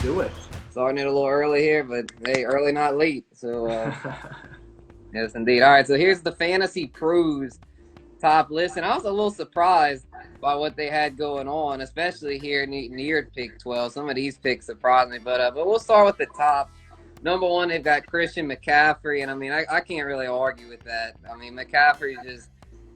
do it. Starting it a little early here, but hey, early not late. So yes, indeed. All right, so here's the Fantasy Pros top list, and I was a little surprised by what they had going on, especially here near pick 12. Some of these picks surprised me, but we'll start with the top. Number one, they've got Christian McCaffrey, and I mean, I can't really argue with that. I mean, McCaffrey just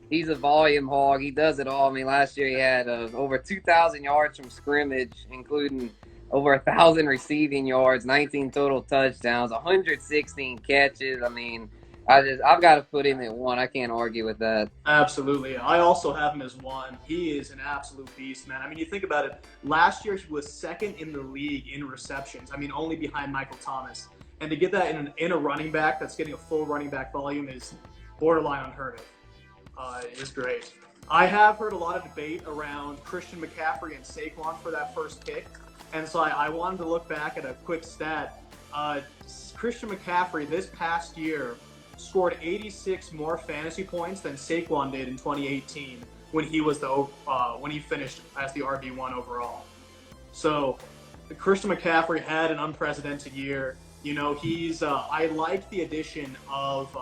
he's a volume hog. He does it all. I mean, last year he had over 2,000 yards from scrimmage, including over 1,000 receiving yards, 19 total touchdowns, 116 catches. I mean, I've got to put him at one. I can't argue with that. Absolutely. I also have him as one. He is an absolute beast, man. I mean, you think about it. Last year, he was second in the league in receptions. I mean, only behind Michael Thomas. And to get that in a running back that's getting a full running back volume is borderline unheard of. It is great. I have heard a lot of debate around Christian McCaffrey and Saquon for that first pick. And so I wanted to look back at a quick stat. Christian McCaffrey this past year scored 86 more fantasy points than Saquon did in 2018 when he finished as the RB1 overall. So Christian McCaffrey had an unprecedented year. You know, I like the addition of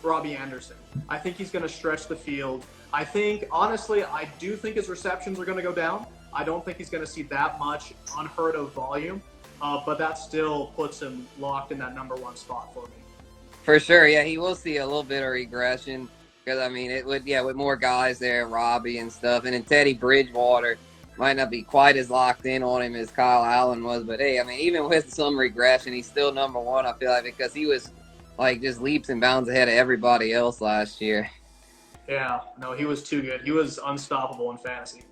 Robbie Anderson. I think he's going to stretch the field. Honestly, I do think his receptions are going to go down. I don't think he's going to see that much unheard of volume, but that still puts him locked in that number one spot for me. For sure, yeah, he will see a little bit of regression because, I mean, it would, with more guys there, Robbie and stuff, and then Teddy Bridgewater might not be quite as locked in on him as Kyle Allen was, but hey, I mean, even with some regression, he's still number one, I feel like, because he was, like, just leaps and bounds ahead of everybody else last year. Yeah, no, he was too good. He was unstoppable in fantasy.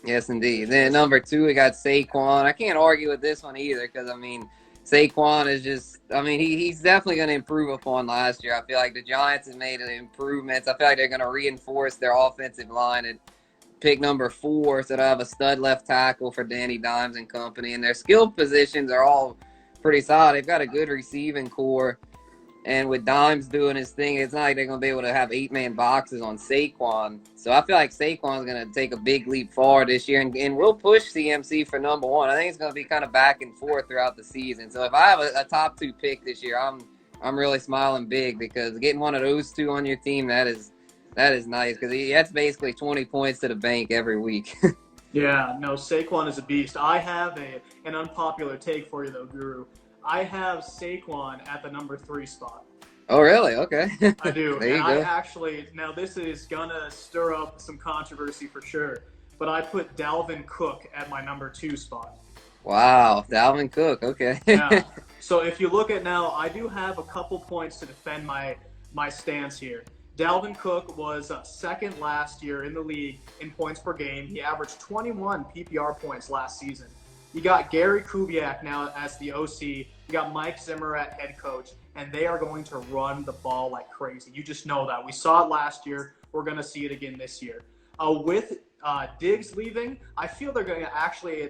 Yes, indeed. Then number two, we got Saquon. I can't argue with this one either because, I mean, Saquon is just, I mean, he's definitely going to improve upon last year. I feel like the Giants have made improvements. I feel like they're going to reinforce their offensive line at pick number 4, so they'll have a stud left tackle for Danny Dimes and company. And their skill positions are all pretty solid. They've got a good receiving core. And with Dimes doing his thing, it's not like they're going to be able to have 8-man boxes on Saquon. So I feel like Saquon's going to take a big leap forward this year, and we'll push CMC for number one. I think it's going to be kind of back and forth throughout the season. So if I have a top 2 pick this year, I'm really smiling big because getting one of those two on your team, that is nice because that's basically 20 points to the bank every week. Yeah, no, Saquon is a beast. I have an unpopular take for you, though, Guru. I have Saquon at the number 3 spot. Oh, really? Okay. I do. There you go. Now this is going to stir up some controversy for sure, but I put Dalvin Cook at my number 2 spot. Wow, Dalvin Cook. Okay. Yeah. So if you look at now, I do have a couple points to defend my stance here. Dalvin Cook was second last year in the league in points per game. He averaged 21 PPR points last season. You got Gary Kubiak now as the OC. You got Mike Zimmer at head coach, and they are going to run the ball like crazy. You just know that. We saw it last year. We're going to see it again this year. With Diggs leaving, I feel they're going to actually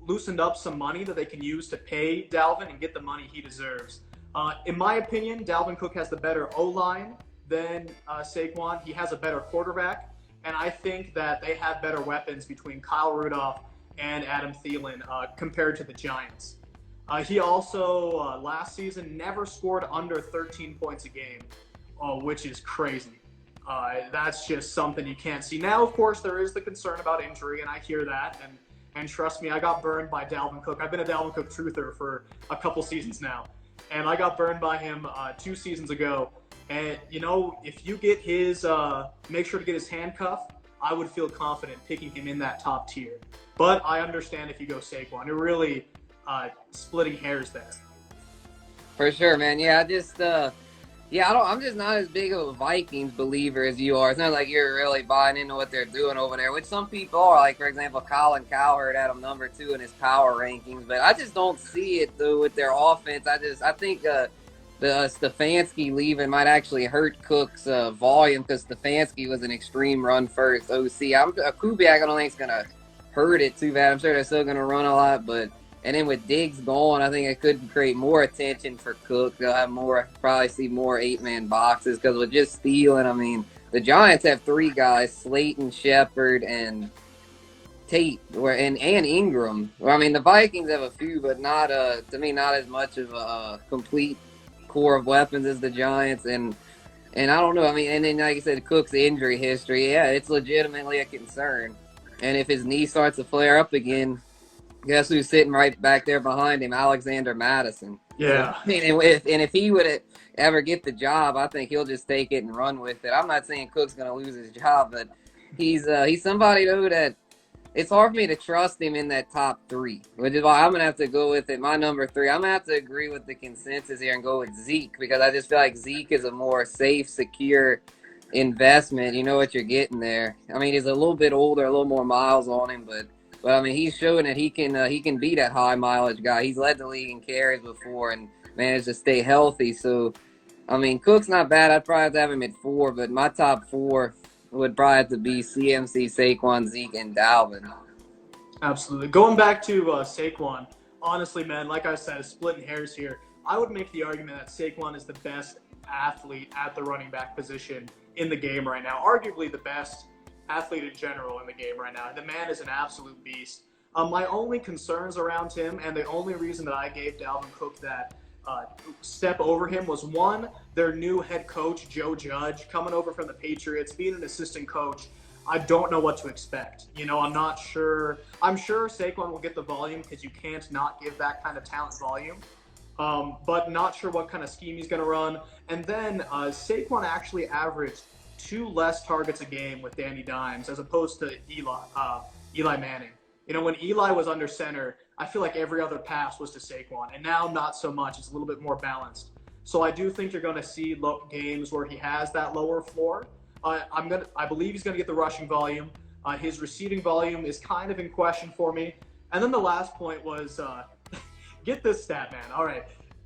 loosened up some money that they can use to pay Dalvin and get the money he deserves. In my opinion, Dalvin Cook has the better O-line than Saquon. He has a better quarterback, and I think that they have better weapons between Kyle Rudolph and Adam Thielen compared to the Giants. He also, last season, never scored under 13 points a game, which is crazy. That's just something you can't see. Now, of course, there is the concern about injury, and I hear that. And trust me, I got burned by Dalvin Cook. I've been a Dalvin Cook truther for a couple seasons now. And I got burned by him 2 seasons ago. And, you know, if you get his, make sure to get his handcuff, I would feel confident picking him in that top tier. But I understand if you go Saquon. You're really splitting hairs there. For sure, man. Yeah, I'm just not as big of a Vikings believer as you are. It's not like you're really buying into what they're doing over there, which some people are. Like, for example, Colin Cowherd had them number 2 in his power rankings. But I just don't see it, though, with their offense. I think the Stefanski leaving might actually hurt Cook's volume because Stefanski was an extreme run-first OC. Kubiak, I don't think it's going to hurt it too bad. I'm sure they're still going to run a lot, and then with Diggs gone, I think it could create more attention for Cook. They'll have probably see more 8-man boxes because with just Thielen, I mean, the Giants have 3 guys, Slayton, Shepard, and Tate and Ingram. Well, I mean, the Vikings have a few, but not to me not as much of a complete core of weapons as the Giants. And I don't know. I mean, and then like I said, Cook's injury history, yeah, it's legitimately a concern. And if his knee starts to flare up again, guess who's sitting right back there behind him? Alexander Madison. So Yeah. I mean, and if he would ever get the job, I think he'll just take it and run with it. I'm not saying Cook's going to lose his job, but he's somebody though that it's hard for me to trust him in that top three, which is why I'm gonna have to go with it. My number three, I'm gonna have to agree with the consensus here and go with Zeke because I just feel like Zeke is a more safe, secure investment. You know what you're getting there. I mean, he's a little bit older, a little more miles on him, but I mean, he's showing that he can be that high mileage guy. He's led the league in carries before and managed to stay healthy. So, I mean, Cook's not bad. I'd probably have to have him at 4, but my top 4 would probably have to be CMC, Saquon, Zeke, and Dalvin. Absolutely. Going back to Saquon, honestly, man, like I said, splitting hairs here. I would make the argument that Saquon is the best athlete at the running back position in the game right now. Arguably the best athlete in general in the game right now. The man is an absolute beast. My only concerns around him, and the only reason that I gave Dalvin Cook that step over him was one, their new head coach, Joe Judge, coming over from the Patriots, being an assistant coach. I don't know what to expect. You know, I'm not sure. I'm sure Saquon will get the volume because you can't not give that kind of talent volume. But not sure what kind of scheme he's going to run. And then Saquon actually averaged 2 less targets a game with Danny Dimes as opposed to Eli Manning. You know, when Eli was under center, I feel like every other pass was to Saquon. And now not so much. It's a little bit more balanced. So I do think you're going to see games where he has that lower floor. I believe he's going to get the rushing volume. His receiving volume is kind of in question for me. And then the last point was, get this stat, man. All right.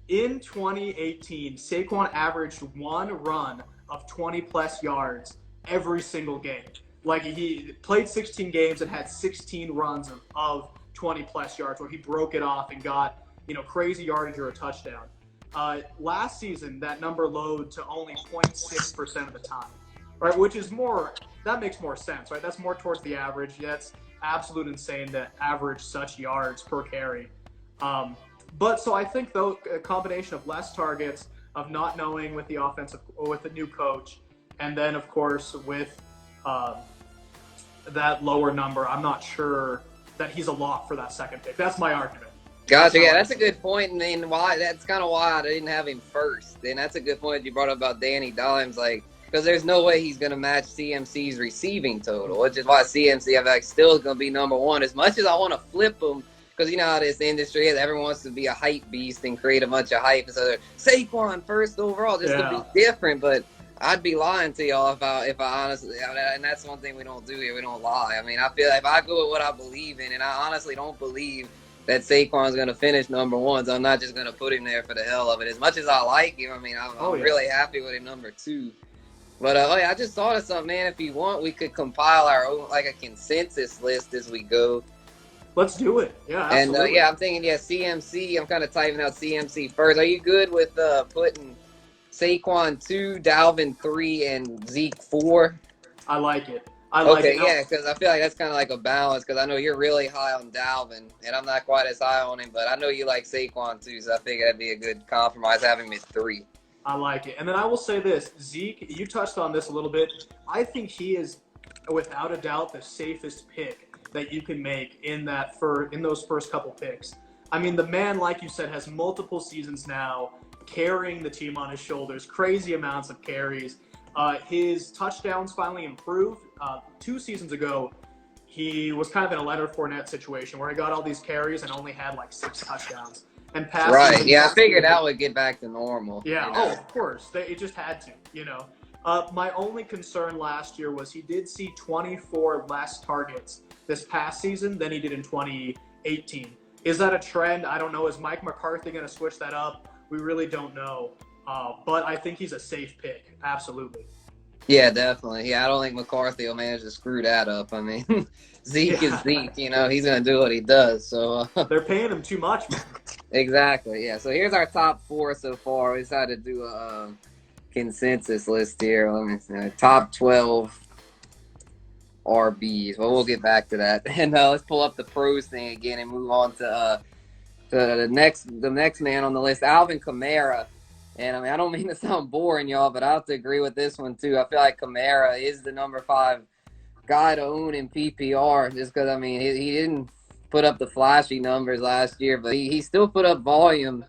In 2018, Saquon averaged 1 run of 20-plus yards every single game. Like, he played 16 games and had 16 runs of 20-plus yards where he broke it off and got, crazy yardage or a touchdown. Last season, that number lowered to only 0.6% of the time. Right, which is that makes more sense, right? That's more towards the average. Yeah, it's absolute insane to average such yards per carry. But so I think though a combination of less targets, of not knowing with the new coach, and then of course with that lower number, I'm not sure that he's a lock for that second pick. That's my argument. Gotcha. Yeah, that's a good point, and then that's kind of why I didn't have him first. And that's a good point you brought up about Danny Dimes, because there's no way he's going to match CMC's receiving total, which is why CMC, I feel like, still is going to be number 1. As much as I want to flip him, because you know how this industry is, everyone wants to be a hype beast and create a bunch of hype. So Saquon first overall, just to be different. But I'd be lying to y'all if I honestly, and that's one thing we don't do here. We don't lie. I mean, I feel like if I go with what I believe in, and I honestly don't believe that Saquon's going to finish number 1, so I'm not just going to put him there for the hell of it. As much as I like him, I mean, I'm really happy with him number 2. But I just thought of something, man. If you want, we could compile our own, a consensus list as we go. Let's do it. Yeah, absolutely. And I'm thinking, CMC. I'm kind of typing out CMC first. Are you good with putting Saquon 2, Dalvin 3, and Zeke 4? I like it. Okay, yeah, because I feel like that's kind of like a balance. Because I know you're really high on Dalvin, and I'm not quite as high on him. But I know you like Saquon too, so I think that'd be a good compromise having him at 3. I like it. And then I will say this, Zeke, you touched on this a little bit. I think he is, without a doubt, the safest pick that you can make in those first couple picks. I mean, the man, like you said, has multiple seasons now carrying the team on his shoulders, crazy amounts of carries. His touchdowns finally improved. 2 seasons ago, he was kind of in a Leonard Fournette situation where he got all these carries and only had 6 touchdowns. And passing. Right, yeah, I figured that would get back to normal. Yeah, of course. It just had to, My only concern last year was he did see 24 less targets this past season than he did in 2018. Is that a trend? I don't know. Is Mike McCarthy going to switch that up? We really don't know. But I think he's a safe pick. Absolutely. Yeah, definitely. Yeah, I don't think McCarthy will manage to screw that up. I mean, Zeke is Zeke. He's going to do what he does. So they're paying him too much, man. Exactly, yeah. So here's our top 4 so far. We decided to do a consensus list here. Let me see. Top 12. RBs. Well, we'll get back to that. And let's pull up the pros thing again and move on to the next man on the list, Alvin Kamara. And I mean, I don't mean to sound boring, y'all, but I have to agree with this one too. I feel like Kamara is the number 5 guy to own in PPR, just because I mean he didn't put up the flashy numbers last year, but he still put up volume.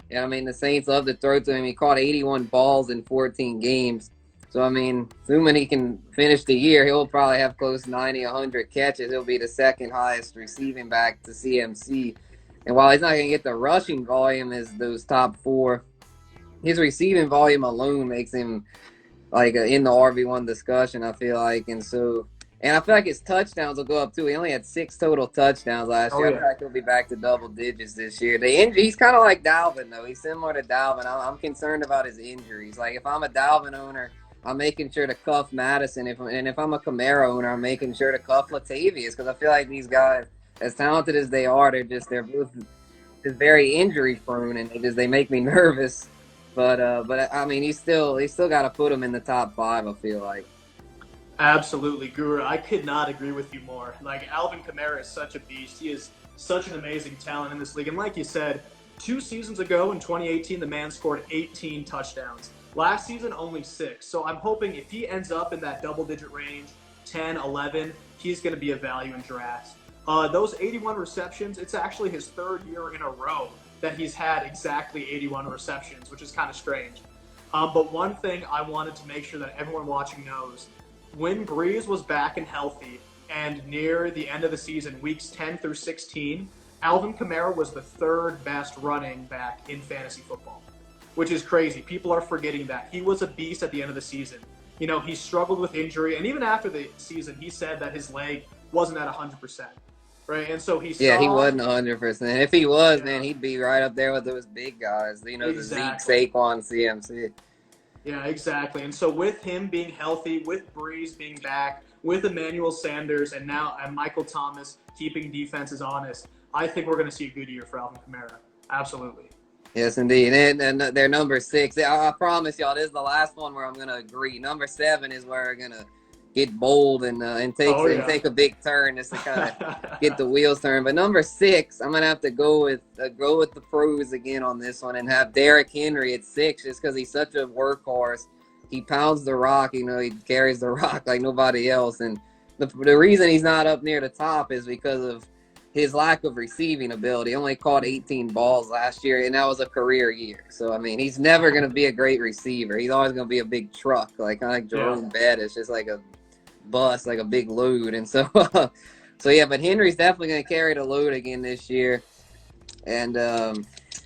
Yeah, I mean the Saints love to throw to him. He caught 81 balls in 14 games. So I mean, assuming he can finish the year, he'll probably have close to 90, 100 catches. He'll be the second highest receiving back to CMC. And while he's not going to get the rushing volume as those top 4, his receiving volume alone makes him like in the RB1 discussion, I feel like. And I feel like his touchdowns will go up too. He only had 6 total touchdowns last year. Yeah. I feel like he'll be back to double digits this year. He's kind of like Dalvin, though. He's similar to Dalvin. I'm concerned about his injuries. Like, if I'm a Dalvin owner, I'm making sure to cuff Madison. If I'm a Kamara owner, I'm making sure to cuff Latavius, because I feel like these guys, as talented as they are, they're both just very injury prone, and they make me nervous. But I mean, he's still got to put him in the top 5, I feel like. Absolutely, Guru. I could not agree with you more. Like, Alvin Kamara is such a beast. He is such an amazing talent in this league. And like you said, 2 seasons ago in 2018, the man scored 18 touchdowns. Last season, only 6. So I'm hoping if he ends up in that double-digit range, 10, 11, he's going to be a value in drafts. Those 81 receptions, it's actually his 3rd year in a row that he's had exactly 81 receptions, which is kind of strange. But one thing I wanted to make sure that everyone watching knows, when Breeze was back and healthy and near the end of the season, weeks 10 through 16, Alvin Kamara was the 3rd best running back in fantasy football, which is crazy. People are forgetting that. He was a beast at the end of the season. You know, he struggled with injury, and even after the season, he said that his leg wasn't at 100%, right? And so he wasn't 100%. If he was, man, he'd be right up there with those big guys. You know, exactly. The Zeke, Saquon, CMC. Yeah, exactly. And so with him being healthy, with Breeze being back, with Emmanuel Sanders, and now Michael Thomas keeping defenses honest, I think we're going to see a good year for Alvin Kamara. Absolutely. Yes, indeed. And they're number 6. I promise y'all, this is the last one where I'm going to agree. Number 7 is where we're going to get bold and take a big turn just to kind of get the wheels turned. But number 6, I'm going to have to go with the pros again on this one and have Derrick Henry at 6, just because he's such a workhorse. He pounds the rock. You know, he carries the rock like nobody else. And the reason he's not up near the top is because of his lack of receiving ability. He only caught 18 balls last year, and that was a career year. So, I mean, he's never going to be a great receiver. He's always going to be a big truck, kind of like Jerome Bettis, just like a bus, like a big load. And so, but Henry's definitely going to carry the load again this year. And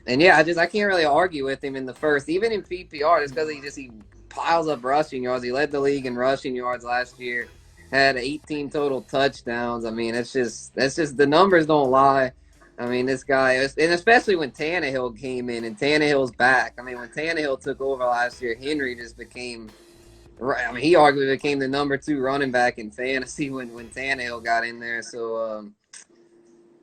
yeah, I can't really argue with him in the first, even in PPR, just because he piles up rushing yards. He led the league in rushing yards last year. Had 18 total touchdowns. I mean, that's just the numbers don't lie. I mean, this guy, and especially when Tannehill came in and Tannehill's back. I mean, when Tannehill took over last year, Henry just became, I mean, he arguably became the number 2 running back in fantasy when Tannehill got in there. So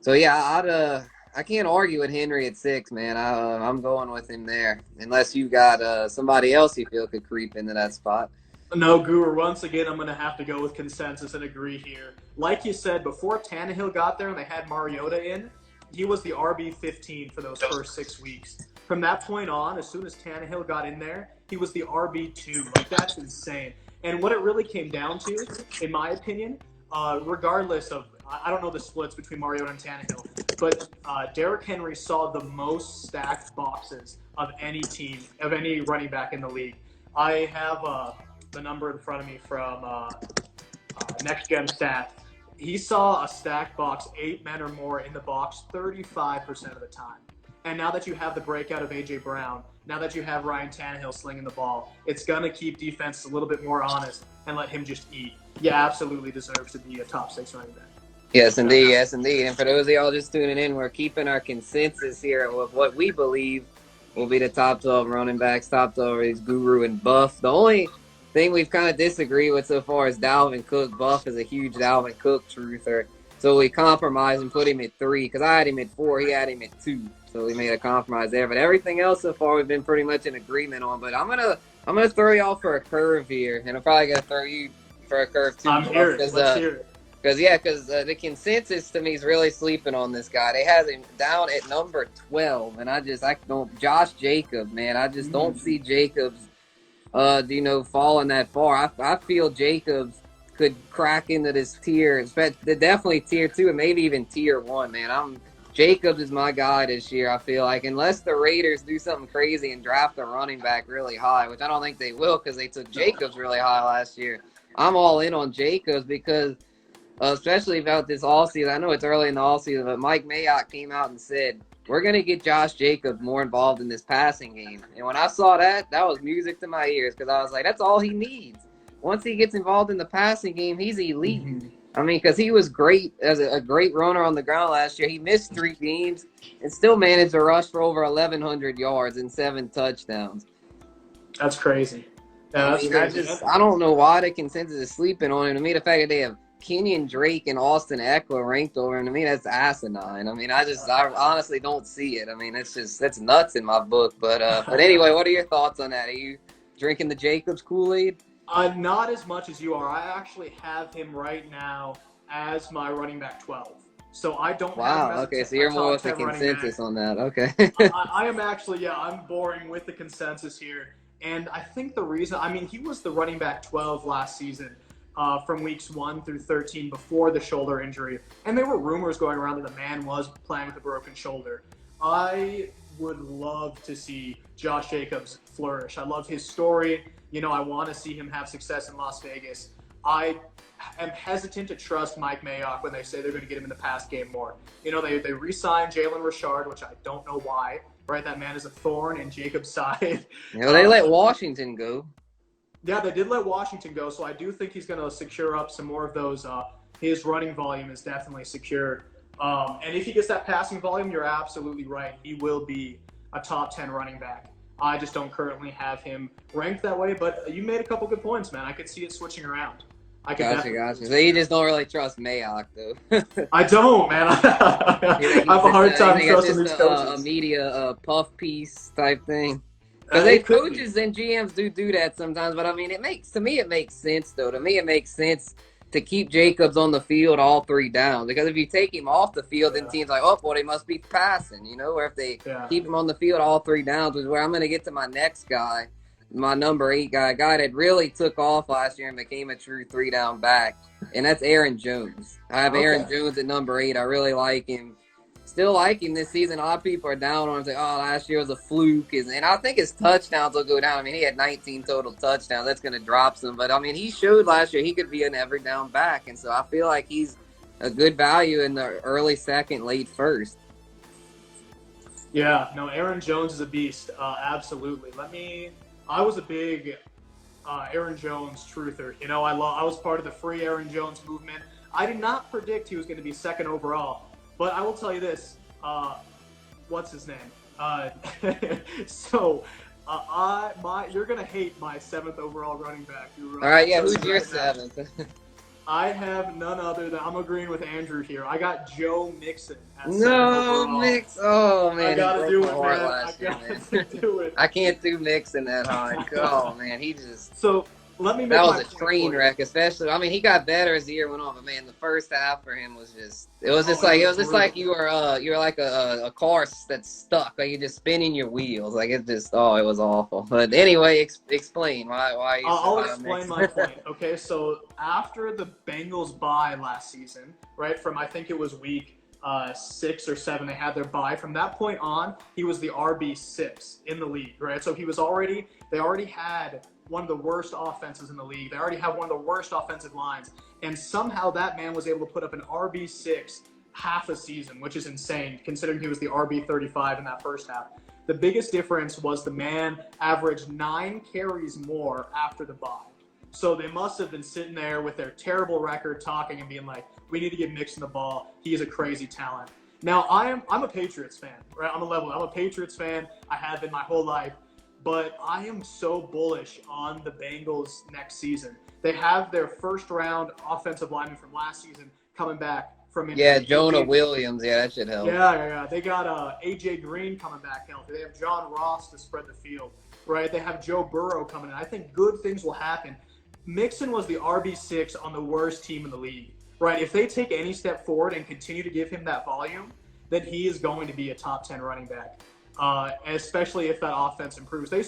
yeah, I can't argue with Henry at 6, man. I'm going with him there, unless you got somebody else you feel could creep into that spot. No, Guru, once again, I'm going to have to go with consensus and agree here. Like you said, before Tannehill got there and they had Mariota in, he was the RB15 for those first 6 weeks. From that point on, as soon as Tannehill got in there, he was the RB2. Like, that's insane. And what it really came down to, in my opinion, regardless of, I don't know the splits between Mariota and Tannehill, but Derrick Henry saw the most stacked boxes of any team, of any running back in the league. I have the number in front of me from Next Gen Stats. He saw a stacked box, 8 men or more in the box 35% of the time. And now that you have the breakout of A.J. Brown, now that you have Ryan Tannehill slinging the ball, it's going to keep defense a little bit more honest and let him just eat. He absolutely deserves to be a top 6 running back. Yes, indeed. Yes, indeed. And for those of y'all just tuning in, we're keeping our consensus here with what we believe will be the top 12 running backs, top 12 is Guru and Buff. The only thing we've kind of disagreed with so far is Dalvin Cook. Buff is a huge Dalvin Cook truther. So we compromised and put him at 3 because I had him at 4. He had him at 2. So we made a compromise there. But everything else so far we've been pretty much in agreement on. But I'm gonna throw y'all for a curve here. And I'm probably going to throw you for a curve too. I'm here. Let's hear it. Because the consensus to me is really sleeping on this guy. They have him down at number 12, and I don't. Josh Jacobs, man, I just don't see Jacobs, falling that far. I feel Jacobs could crack into this tier, definitely tier 2 and maybe even tier 1, man. Jacobs is my guy this year, I feel like, unless the Raiders do something crazy and draft a running back really high, which I don't think they will because they took Jacobs really high last year. I'm all in on Jacobs because, especially about this offseason, I know it's early in the offseason, but Mike Mayock came out and said, we're going to get Josh Jacobs more involved in this passing game. And when I saw that was music to my ears because I was like, that's all he needs. Once he gets involved in the passing game, he's elite. I mean, because he was great as a great runner on the ground last year. He missed 3 games and still managed to rush for over 1,100 yards and 7 touchdowns. That's crazy. Yeah, that's crazy. I don't know why the consensus is sleeping on him. To me, the fact that they have Kenyon Drake and Austin Eckler ranked over him, to me, that's asinine. I mean, I honestly don't see it. I mean, that's nuts in my book. But anyway, what are your thoughts on that? Are you drinking the Jacobs Kool-Aid? Not as much as you are. I actually have him right now as my running back 12. So I don't have him as okay, so you're more with the consensus on that. Okay. I am actually, I'm boring with the consensus here. And I think the reason, he was the running back 12 last season from weeks 1 through 13 before the shoulder injury. And there were rumors going around that the man was playing with a broken shoulder. I would love to see Josh Jacobs flourish. I love his story. I want to see him have success in Las Vegas. I am hesitant to trust Mike Mayock when they say they're going to get him in the pass game more. They re-signed Jalen Richard, which I don't know why. Right, that man is a thorn in Jacobs' side. They let Washington go. Yeah, they did let Washington go, so I do think he's going to secure up some more of those. His running volume is definitely secure. And if he gets that passing volume, you're absolutely right. He will be a top 10 running back. I just don't currently have him ranked that way, but you made a couple good points, man. I could see it switching around. Gotcha. So you just don't really trust Mayock, though. I don't, man. I have a hard time trusting these coaches. A media puff piece type thing. Because coaches and GMs do that sometimes, but it makes sense, though. To me, it makes sense to keep Jacobs on the field all 3 downs. Because if you take him off the field, then teams like, oh, well, they must be passing, Or if they keep him on the field all 3 downs, which is where I'm going to get to my next guy, my number 8 guy, a guy that really took off last year and became a true 3-down back, and that's Aaron Jones. I have Aaron Jones at number 8. I really like him. Still like him this season. A lot of people are down on him, say, oh, last year was a fluke. And I think his touchdowns will go down. He had 19 total touchdowns. That's going to drop some. But, he showed last year he could be an every down back. And so I feel like he's a good value in the early second, late first. Yeah, no, Aaron Jones is a beast. Absolutely. I was a big Aaron Jones truther. I was part of the free Aaron Jones movement. I did not predict he was going to be second overall. But I will tell you this, what's his name? You're gonna hate my 7th overall running back. All right, yeah, who's your 7th? I have none other than, I'm agreeing with Andrew here. I got Joe Mixon at 7th overall. Mix. Oh man, I gotta do it, man. I can't do Mixon that high. Oh man, he just. So. Let me make that was a train wreck, especially. He got better as the year went on, but man, the first half for him was just. It was just like you were like a car that's stuck, like you're just spinning your wheels, like it was awful. But anyway, explain why. I'll explain my point. Okay, so after the Bengals bye last season, right from I think it was week 6 or 7, they had their bye. From that point on, he was the RB6 in the league, right? So they already had one of the worst offenses in the league. They already have one of the worst offensive lines. And somehow that man was able to put up an RB6 half a season, which is insane considering he was the RB35 in that first half. The biggest difference was the man averaged 9 carries more after the bye. So they must have been sitting there with their terrible record talking and being like, we need to give Mixon the ball. He is a crazy talent. Now, I'm a Patriots fan, right? I'm a Patriots fan. I have been my whole life. But I am so bullish on the Bengals next season. They have their first-round offensive lineman from last season coming back from injury. Yeah, Jonah Williams. Yeah, that should help. Yeah. They got A.J. Green coming back healthy. They have John Ross to spread the field, right? They have Joe Burrow coming in. I think good things will happen. Mixon was the RB6 on the worst team in the league, right? If they take any step forward and continue to give him that volume, then he is going to be a top 10 running back, especially if that offense improves. They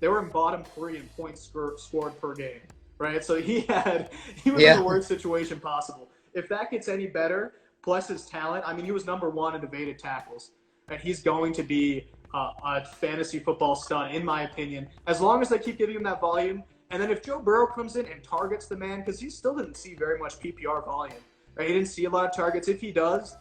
were in bottom 3 in points scored per game, right? So he was in the worst situation possible. If that gets any better, plus his talent, I mean, he was number 1 in evaded tackles, and he's going to be a fantasy football stud, in my opinion, as long as they keep giving him that volume. And then if Joe Burrow comes in and targets the man, because he still didn't see very much PPR volume, right? He didn't see a lot of targets. If he does,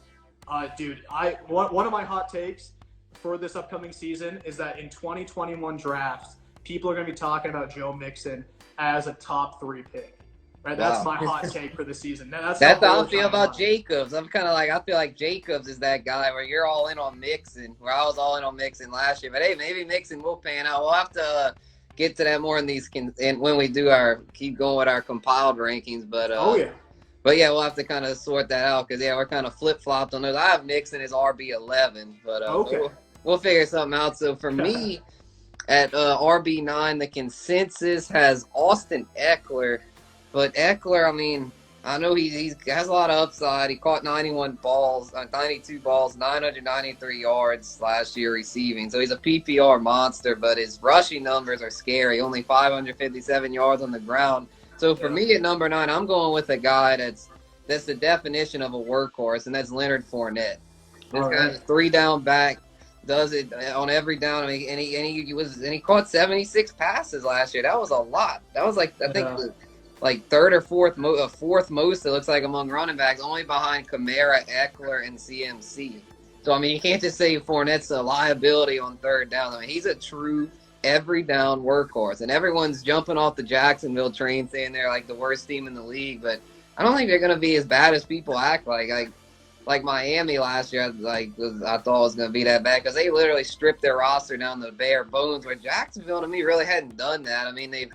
dude, one of my hot takes for this upcoming season is that in 2021 drafts, people are going to be talking about Joe Mixon as a top 3 pick. Right, that's my hot take for the season. That's how I feel about Jacobs. I feel like Jacobs is that guy where you're all in on Mixon, where I was all in on Mixon last year. But hey, maybe Mixon will pan out. We'll have to get to that more in these and when we do keep going with our compiled rankings. But but yeah, we'll have to kind of sort that out because we're kind of flip flopped on those. I have Mixon as RB11, but we'll figure something out. So for me, at RB9, the consensus has Austin Eckler. But Eckler, I mean, I know he has a lot of upside. He caught 92 balls, 993 yards last year receiving. So he's a PPR monster, but his rushing numbers are scary. Only 557 yards on the ground. So for me at number 9, I'm going with a guy that's the definition of a workhorse, and that's Leonard Fournette. This guy's 3-down back, does it on every down. I mean, and he caught 76 passes last year. That was a lot. That was like I think third or fourth most, it looks like, among running backs, only behind Kamara, Eckler, and CMC. So, I mean, you can't just say Fournette's a liability on third down. I mean, he's a true every down workhorse. And everyone's jumping off the Jacksonville train saying they're like the worst team in the league. But I don't think they're going to be as bad as people act like. Like Miami last year, I thought was going to be that bad because they literally stripped their roster down to bare bones, where Jacksonville, to me, really hadn't done that. I mean, they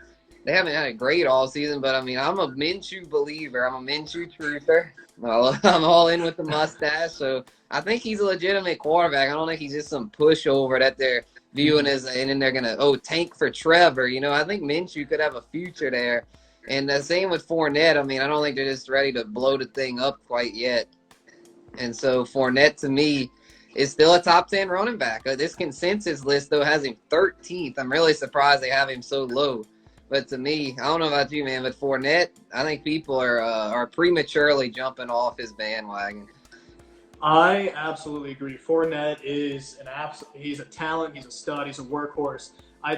haven't had a great all season, but I mean, I'm a Minshew believer. I'm a Minshew truther. Well, I'm all in with the mustache, so I think he's a legitimate quarterback. I don't think he's just some pushover that they're viewing as, and then they're gonna tank for Trevor. I think Minshew could have a future there. And the same with Fournette. I mean, I don't think they're just ready to blow the thing up quite yet. And so Fournette, to me, is still a top 10 running back. This consensus list, though, has him 13th. I'm really surprised they have him so low. But to me, I don't know about you, man, but Fournette, I think people are prematurely jumping off his bandwagon. I absolutely agree. Fournette is he's a talent, he's a stud, he's a workhorse.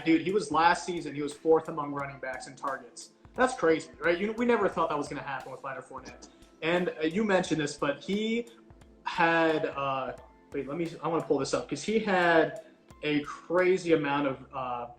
He was last season, he was 4th among running backs in targets. That's crazy, right? We never thought that was going to happen with Leonard Fournette. And you mentioned this, but he had I want to pull this up because he had a crazy amount of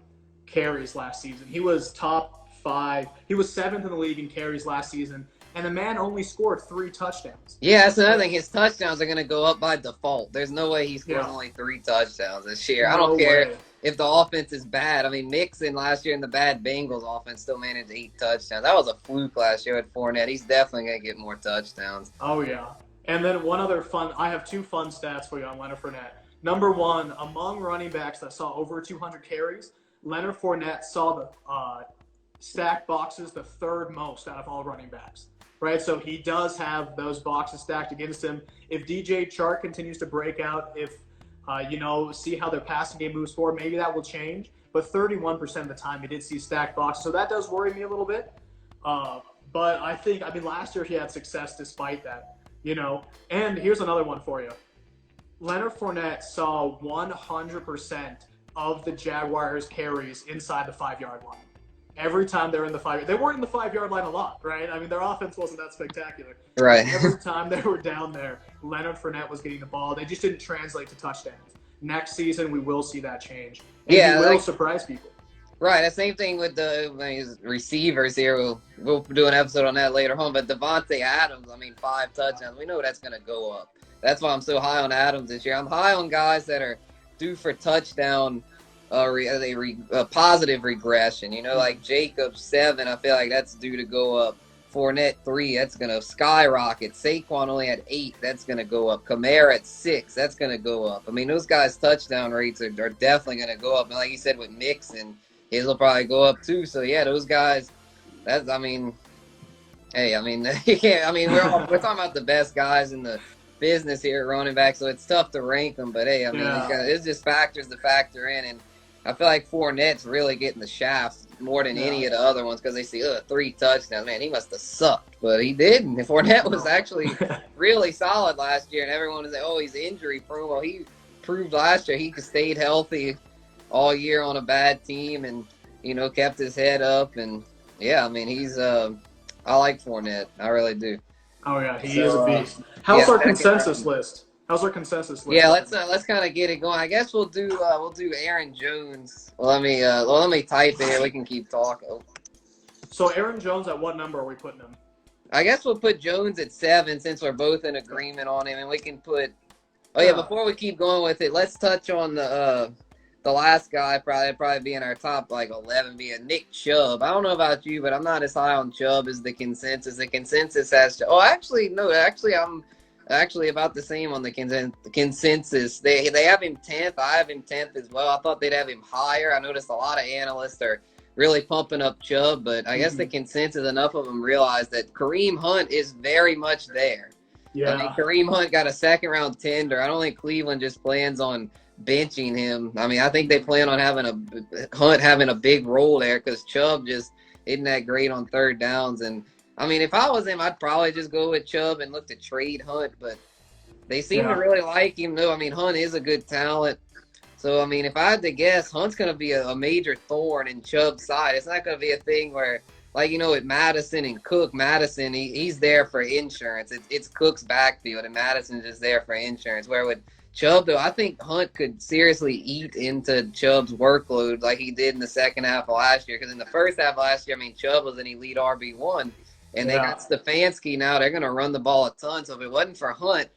carries last season. He was top 5. He was 7th in the league in carries last season, and the man only scored 3 touchdowns. Yeah, that's another thing. His touchdowns are going to go up by default. There's no way he scores only 3 touchdowns this year. I don't care if the offense is bad. I mean, Mixon last year in the bad Bengals offense still managed 8 touchdowns. That was a fluke last year with Fournette. He's definitely going to get more touchdowns. Oh, yeah. And then I have 2 fun stats for you on Leonard Fournette. Number 1, among running backs that saw over 200 carries, Leonard Fournette saw the stacked boxes the 3rd most out of all running backs, right? So he does have those boxes stacked against him. If DJ Chark continues to break out, if, see how their passing game moves forward, maybe that will change. But 31% of the time he did see stacked boxes. So that does worry me a little bit. But last year he had success despite that, And here's another one for you. Leonard Fournette saw 100% of the Jaguars' carries inside the 5-yard line. Every time they're in the 5, they weren't in the 5-yard line a lot, right? I mean, their offense wasn't that spectacular. Right. Every time they were down there, Leonard Fournette was getting the ball. They just didn't translate to touchdowns. Next season, we will see that change. And he will surprise people. Right. The same thing with the receivers here. We'll do an episode on that later on. But Devontae Adams, 5 touchdowns. We know that's going to go up. That's why I'm so high on Adams this year. I'm high on guys that are due for touchdown, a positive regression. Like Jacobs 7, I feel like that's due to go up. Fournette 3, that's going to skyrocket. Saquon only had 8, that's going to go up. Kamara at 6, that's going to go up. Those guys' touchdown rates are definitely going to go up. And like you said with Mixon, his will probably go up too. So yeah, those guys, That's, I mean, hey, I mean, you can't. I mean, we're talking about the best guys in the business here at running back, so it's tough to rank them. But hey, I mean, Yeah. it's just factors to factor in, and I feel like Fournette's really getting the shafts more than any of the other ones because they see 3 touchdowns. Man, he must have sucked, but he didn't. And Fournette was actually really solid last year, and everyone was like, "Oh, he's injury prone." Well, he proved last year he stayed healthy all year on a bad team, and kept his head up, and yeah, I mean, he's I like Fournette. I really do. Oh yeah, he is a beast. Yeah, How's our consensus list? How's our consensus list? Yeah, let's kind of get it going. I guess we'll do Aaron Jones. Well, let me type it here. We can keep talking. So Aaron Jones, at what number are we putting him? I guess we'll put Jones at 7 since we're both in agreement on him, and we can put. Oh yeah, before we keep going with it, let's touch on the last guy probably be in our top 11, being Nick Chubb. I don't know about you, but I'm not as high on Chubb as the consensus. The consensus has. Oh, actually, no. Actually, I'm actually about the same on the consensus. They have him 10th. I have him 10th as well. I thought they'd have him higher. I noticed a lot of analysts are really pumping up Chubb, but I guess the consensus, enough of them realize that Kareem Hunt is very much there. Yeah. I mean, Kareem Hunt got a second-round tender. I don't think Cleveland just plans on benching him. I mean, I think they plan on having Hunt having a big role there because Chubb just isn't that great on third downs. And I mean, if I was him, I'd probably just go with Chubb and look to trade Hunt, but they seem to really like him, though. I mean, Hunt is a good talent. So, I mean, if I had to guess, Hunt's going to be a major thorn in Chubb's side. It's not going to be a thing where, with Madison and Cook, Madison, he's there for insurance. It's Cook's backfield, and Madison's just there for insurance. Where with Chubb, though, I think Hunt could seriously eat into Chubb's workload like he did in the second half of last year. Because in the first half of last year, I mean, Chubb was an elite RB1. And they got Stefanski now. They're going to run the ball a ton. So if it wasn't for Hunt,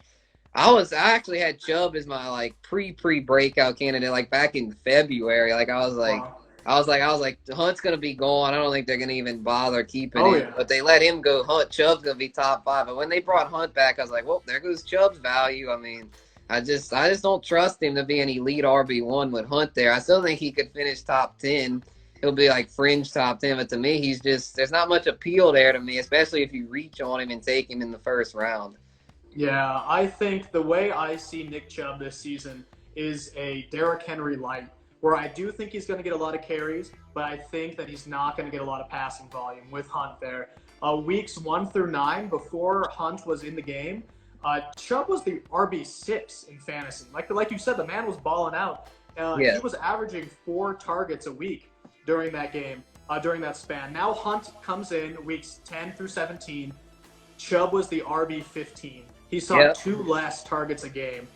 I actually had Chubb as my pre-breakout candidate back in February. I was like, Hunt's going to be gone. I don't think they're going to even bother keeping him. Yeah. But they let him go. Chubb's going to be top 5. But when they brought Hunt back, I was like, well, there goes Chubb's value. I mean, I just don't trust him to be an elite RB1 with Hunt there. I still think he could finish top 10. He'll be fringe top 10, but to me, there's not much appeal there to me, especially if you reach on him and take him in the first round. Yeah, I think the way I see Nick Chubb this season is a Derrick Henry light, where I do think he's going to get a lot of carries, but I think that he's not going to get a lot of passing volume with Hunt there. Weeks 1 through 9, before Hunt was in the game, Chubb was the RB6 in fantasy. Like you said, the man was balling out. He was averaging 4 targets a week during that game, during that span. Now Hunt comes in weeks 10 through 17. Chubb was the RB15. He saw 2 less targets a game.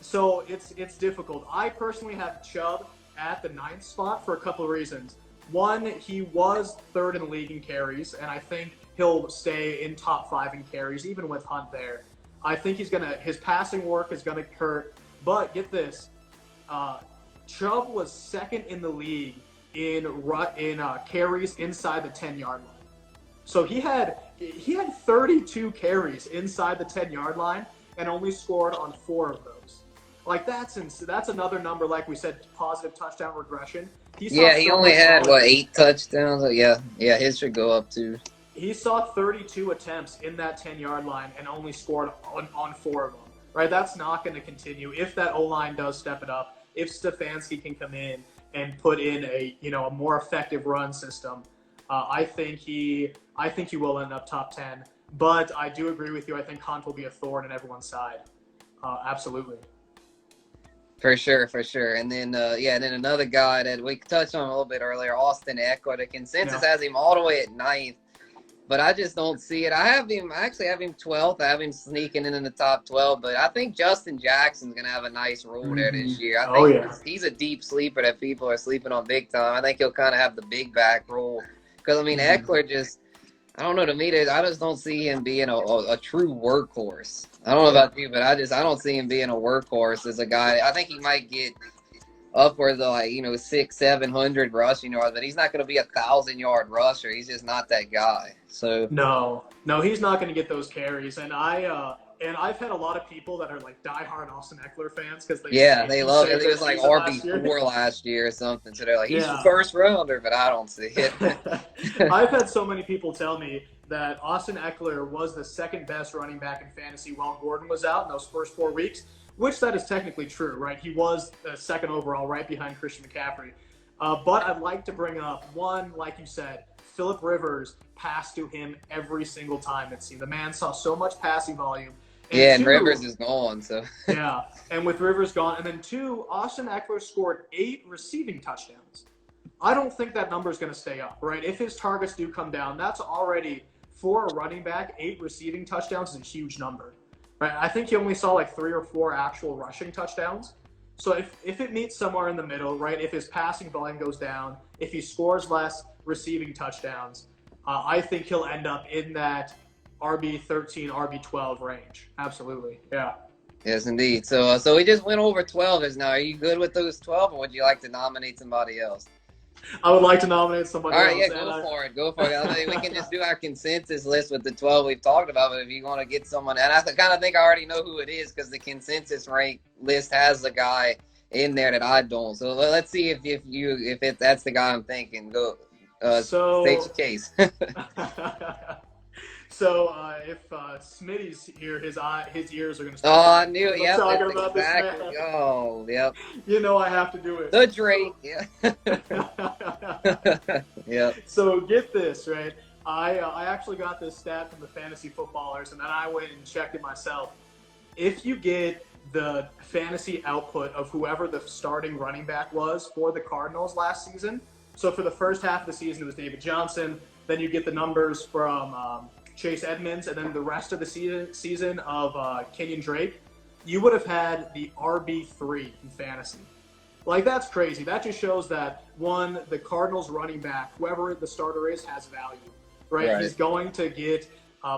So it's difficult. I personally have Chubb at the 9th spot for a couple of reasons. One, he was 3rd in the league in carries, and I think he'll stay in top 5 in carries, even with Hunt there. I think his passing work is gonna hurt. But get this, Chubb was 2nd in the league in carries inside the 10-yard line. So he had 32 carries inside the 10-yard line and only scored on 4 of those. That's another number, like we said, positive touchdown regression. He only had 8 touchdowns. Yeah, his should go up too. He saw 32 attempts in that 10-yard line and only scored on 4 of them. Right, that's not going to continue if that O-line does step it up. If Stefanski can come in and put in a more effective run system, I think he will end up top 10. But I do agree with you. I think Hunt will be a thorn in everyone's side. Absolutely. For sure. And then, and then another guy that we touched on a little bit earlier, Austin Eckler. The consensus has him all the way at 9th, but I just don't see it. I actually have him 12th. I have him sneaking in the top 12, but I think Justin Jackson's going to have a nice role there this year. I think he's a deep sleeper that people are sleeping on big time. I think he'll kind of have the big back role because, I mean, Eckler just – I don't know. To me, I just don't see him being a true workhorse. I don't know about you, but I don't see him being a workhorse as a guy. I think he might get upwards of like 600-700 rushing yards, but he's not going to be 1,000-yard rusher. He's just not that guy. So No, he's not going to get those carries. And I've had a lot of people that are like diehard Austin Eckler fans because they love it. It was like RB4 last year or something. So they're like, he's the first rounder, but I don't see it. I've had so many people tell me that Austin Eckler was the second best running back in fantasy while Gordon was out in those first 4 weeks, which that is technically true, right? He was second overall, right behind Christian McCaffrey. But I'd like to bring up one, like you said, Phillip Rivers passed to him every single time it seemed. The man saw so much passing volume. And Rivers is gone, so. Yeah, and with Rivers gone. And then 2, Austin Eckler scored 8 receiving touchdowns. I don't think that number is going to stay up, right? If his targets do come down, that's already, for a running back, 8 receiving touchdowns is a huge number, right? I think he only saw like 3 or 4 actual rushing touchdowns. So if it meets somewhere in the middle, right, if his passing volume goes down, if he scores less receiving touchdowns, I think he'll end up in that RB13, RB12 range. Absolutely, yeah. Yes, indeed. So we just went over 12 now. Are you good with those 12, or would you like to nominate somebody else? I would like to nominate somebody else. All right, yeah, go for it. I mean, we can just do our consensus list with the 12 we've talked about, but if you want to get someone, and I kind of think I already know who it is because the consensus rank list has the guy in there that I don't. So let's see if that's the guy I'm thinking. Go, state your case. So if Smitty's here, his ears are going to start. Oh, I knew it. Yep, talking about exactly. This man. Oh, yep. You know I have to do it. The Drake. Yeah. Yep. So get this, right? I actually got this stat from the fantasy footballers, and then I went and checked it myself. If you get the fantasy output of whoever the starting running back was for the Cardinals last season, so for the first half of the season it was David Johnson, then you get the numbers from Chase Edmonds, and then the rest of the season of Kenyon Drake, you would have had the RB3 in fantasy. Like, that's crazy. That just shows that, one, the Cardinals running back, whoever the starter is, has value, right? He's going to get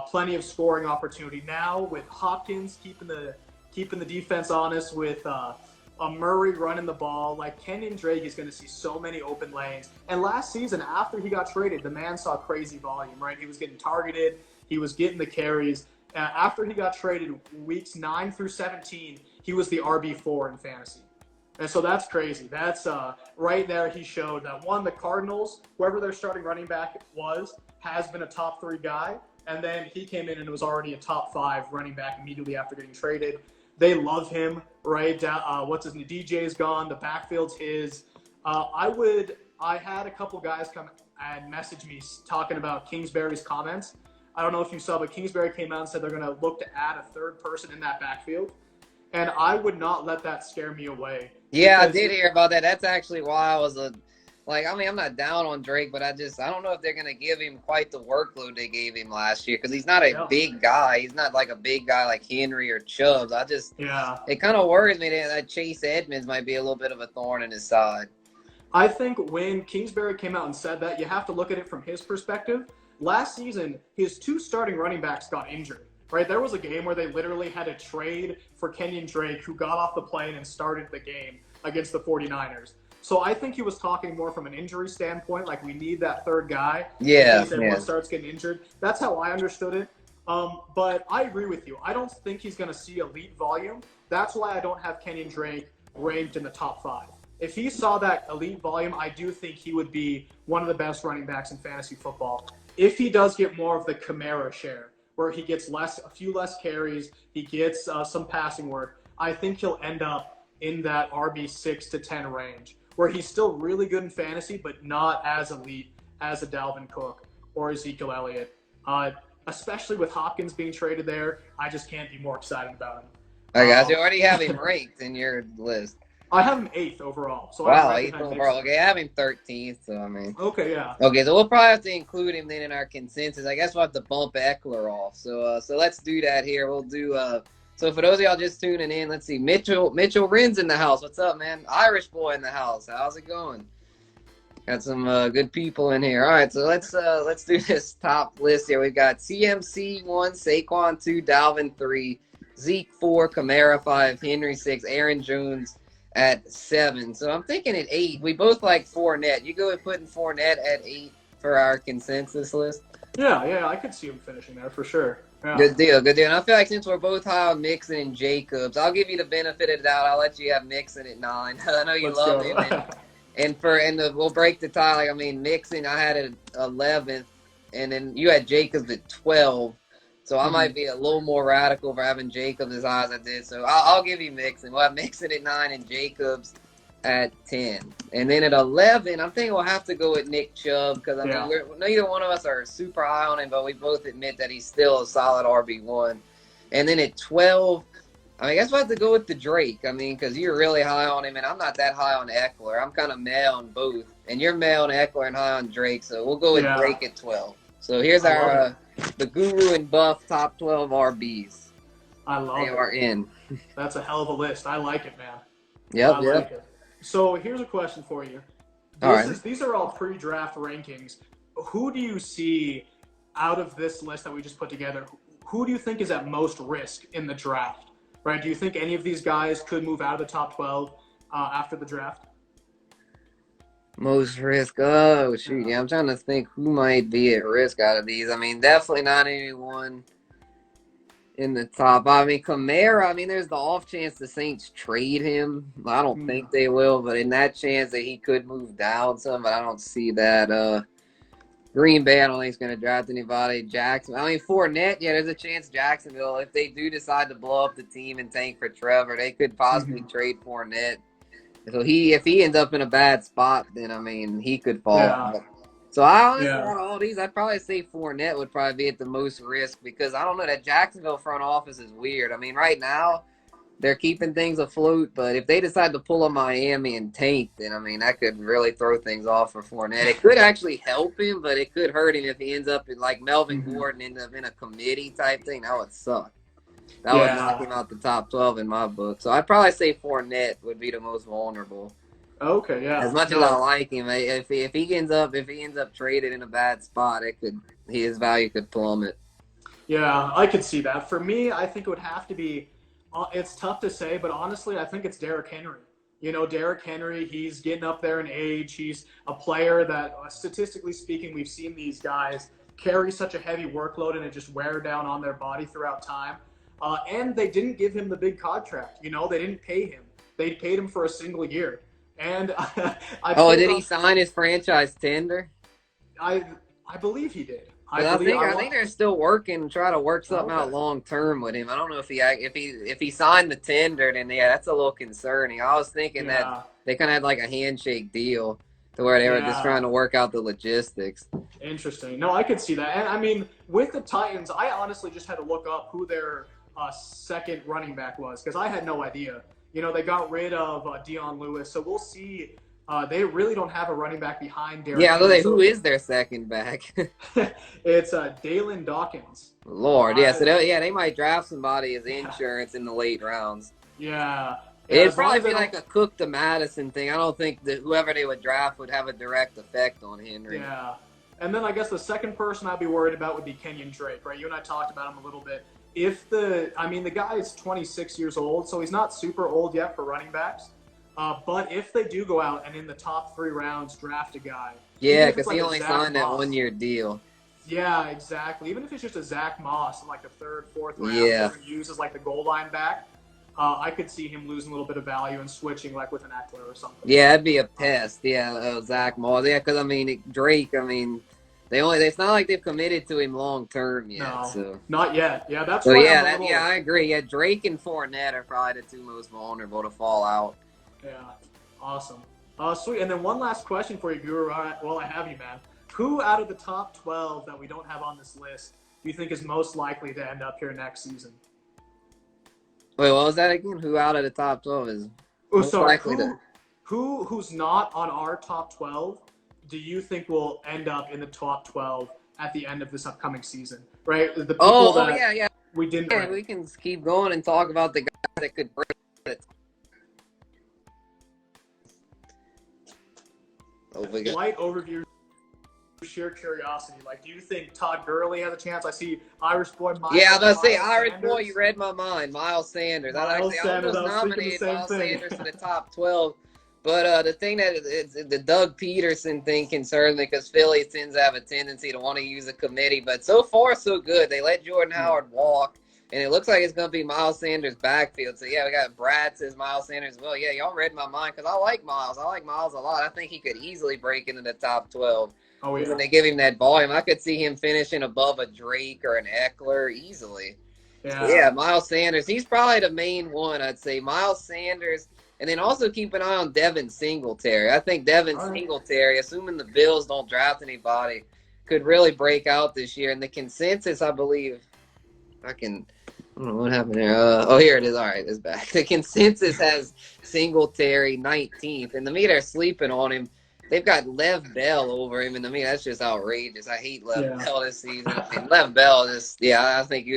plenty of scoring opportunity. Now with Hopkins keeping the defense honest, with Murray running the ball, like, Kenyon Drake is going to see so many open lanes. And last season, after he got traded, the man saw crazy volume, right? He was getting targeted. He was getting the carries. After he got traded, weeks 9 through 17, he was the RB4 in fantasy. And so that's crazy. That's right there. He showed that, one, the Cardinals, whoever their starting running back was, has been a top 3 guy. And then he came in and was already a top 5 running back immediately after getting traded. They love him, right? What's his name? DJ's gone. The backfield's his. I had a couple guys come and message me talking about Kingsbury's comments. I don't know if you saw, but Kingsbury came out and said they're going to look to add a 3rd person in that backfield. And I would not let that scare me away. Yeah, I did hear about that. That's actually why I was I'm not down on Drake, but I don't know if they're going to give him quite the workload they gave him last year, because he's not a big guy. He's not like a big guy like Henry or Chubbs. It kind of worries me that Chase Edmonds might be a little bit of a thorn in his side. I think when Kingsbury came out and said that, you have to look at it from his perspective. Last season, his 2 starting running backs got injured, right? There was a game where they literally had to trade for Kenyon Drake, who got off the plane and started the game against the 49ers. So I think he was talking more from an injury standpoint, like, we need that 3rd guy in case everyone starts getting injured. That's how I understood it. But I agree with you. I don't think he's going to see elite volume. That's why I don't have Kenyon Drake ranked in the top 5. If he saw that elite volume, I do think he would be one of the best running backs in fantasy football. If he does get more of the Kamara share, where he gets a few less carries, he gets some passing work, I think he'll end up in that RB6 to 10 range, where he's still really good in fantasy, but not as elite as a Dalvin Cook or Ezekiel Elliott. Especially with Hopkins being traded there, I just can't be more excited about him. I guess you already have him ranked in your list. I have him 8th overall. So wow, 8th overall. Okay, I have him 13th, so I mean. Okay, yeah. Okay, so we'll probably have to include him then in our consensus. I guess we'll have to bump Eckler off. So let's do that here. We'll do so for those of y'all just tuning in, let's see. Mitchell Wren's in the house. What's up, man? Irish boy in the house. How's it going? Got some good people in here. All right, so let's do this top list here. We've got CMC 1, Saquon 2, Dalvin 3, Zeke 4, Kamara 5, Henry 6, Aaron Jones at 7. So I'm thinking at 8. We both like Fournette. You go with putting Fournette at 8 for our consensus list. Yeah, I could see him finishing there for sure. Yeah. Good deal, good deal. And I feel like since we're both high on Mixon and Jacobs, I'll give you the benefit of the doubt. I'll let you have Mixon at 9. I know you Let's love go. him. We'll break the tie. Like, I mean, Mixon, I had it at 11th, and then you had Jacobs at 12. So I might be a little more radical for having Jacobs as high as I did. So I'll give you Mixon. We'll have Mixon at 9 and Jacobs at 10. And then at 11, I'm thinking we'll have to go with Nick Chubb because, I mean, neither one of us are super high on him, but we both admit that he's still a solid RB1. And then at 12, I mean, I guess we'll have to go with the Drake. I mean, because you're really high on him, and I'm not that high on Eckler. I'm kind of meh on both. And you're meh on Eckler and high on Drake, so we'll go with Drake at 12. So here's our the Guru and Buff top 12 RBs. I love it. They are in. That's a hell of a list. I like it, man. Yep. Like it. So here's a question for you. These are all pre-draft rankings. Who do you see out of this list that we just put together? Who do you think is at most risk in the draft? Right? Do you think any of these guys could move out of the top 12 after the draft? Most risk. Oh, shoot. Yeah, I'm trying to think who might be at risk out of these. I mean, definitely not anyone in the top. I mean, Kamara, I mean, there's the off chance the Saints trade him. I don't think they will, but in that chance that he could move down some, but I don't see that. Green Bay, I don't think he's going to draft anybody. Jackson, I mean, Fournette, yeah, there's a chance Jacksonville, if they do decide to blow up the team and tank for Trevor, they could possibly trade Fournette. So if he ends up in a bad spot, then, I mean, he could fall. Yeah. So I honestly, out of all these, I'd probably say Fournette would probably be at the most risk because I don't know, that Jacksonville front office is weird. I mean, right now they're keeping things afloat, but if they decide to pull a Miami and tank, then I mean that could really throw things off for Fournette. It could actually help him, but it could hurt him if he ends up in like Melvin Gordon ends up in a committee type thing. That would suck. That would knock him out the top 12 in my book. So I'd probably say Fournette would be the most vulnerable. Okay, yeah. As much as I like him, if he ends up traded in a bad spot, his value could plummet. Yeah, I could see that. For me, I think it would have to be. It's tough to say, but honestly, I think it's Derrick Henry. You know, Derrick Henry, he's getting up there in age. He's a player that, statistically speaking, we've seen these guys carry such a heavy workload and it just wear down on their body throughout time. And they didn't give him the big contract. You know, they didn't pay him. They paid him for a single year. And did he sign his franchise tender? I believe he did. I think they're still working, trying to work something out long term with him. I don't know if he signed the tender, then that's a little concerning. I was thinking that they kind of had like a handshake deal to where they were just trying to work out the logistics. Interesting. No, I could see that. And I mean, with the Titans, I honestly just had to look up who their second running back was because I had no idea. You know, they got rid of Dion Lewis, so we'll see. They really don't have a running back behind Derrick. Yeah, who is their second back? It's Dalen Dawkins. Lord, yeah. So they might draft somebody as insurance in the late rounds. Yeah. It'd probably be like a Cook to Madison thing. I don't think that whoever they would draft would have a direct effect on Henry. Yeah. And then I guess the second person I'd be worried about would be Kenyon Drake, right? You and I talked about him a little bit. The guy is 26 years old, so he's not super old yet for running backs. But if they do go out and in the top 3 rounds draft a guy. Yeah, because he only signed that 1-year deal. Yeah, exactly. Even if it's just a Zach Moss in like the 3rd, 4th round, used as like the goal line back, I could see him losing a little bit of value and switching like with an Eckler or something. Yeah, it'd be a pest. Yeah, Zach Moss. Yeah, because I mean Drake. I mean, it's not like they've committed to him long term yet. No, so not yet. Yeah, that's. So I agree. Yeah, Drake and Fournette are probably the 2 most vulnerable to fall out. Yeah, awesome. Sweet. And then one last question for you, Guru, while I have you, man. Who out of the top 12 that we don't have on this list do you think is most likely to end up here next season? Wait, what was that again? Who out of the top 12 is most likely to? Who's not on our top 12 do you think will end up in the top 12 at the end of this upcoming season? Right? The people yeah. We didn't. Yeah, we can keep going and talk about the guys that could break it. Light overview. sheer curiosity. Like, do you think Todd Gurley has a chance? I see Irish boy Miles. Yeah, I was about to say, Miles Irish Sanders. boy, you read my mind. Miles Sanders. Miles I Sanders. almost I was thinking the nominated same Miles thing. Sanders to the top 12. But the thing that is the Doug Peterson thing concerns me because Philly tends to have a tendency to want to use a committee. But so far, so good. They let Jordan Howard walk, and it looks like it's going to be Miles Sanders' backfield. So, yeah, we got Brad says Miles Sanders. Well, yeah, y'all read my mind because I like Miles. I like Miles a lot. I think he could easily break into the top 12. Oh, yeah. When they give him that volume, I could see him finishing above a Drake or an Eckler easily. Yeah. So, yeah, Miles Sanders. He's probably the main one, I'd say. Miles Sanders. And then also keep an eye on Devin Singletary. I think Devin Singletary, assuming the Bills don't draft anybody, could really break out this year. And the consensus, I believe, I don't know what happened there. Oh, here it is. All right, it's back. The consensus has Singletary 19th. And to me, they're sleeping on him. They've got Lev Bell over him, and to me, that's just outrageous. I hate Lev Bell this season. And Lev Bell is, I think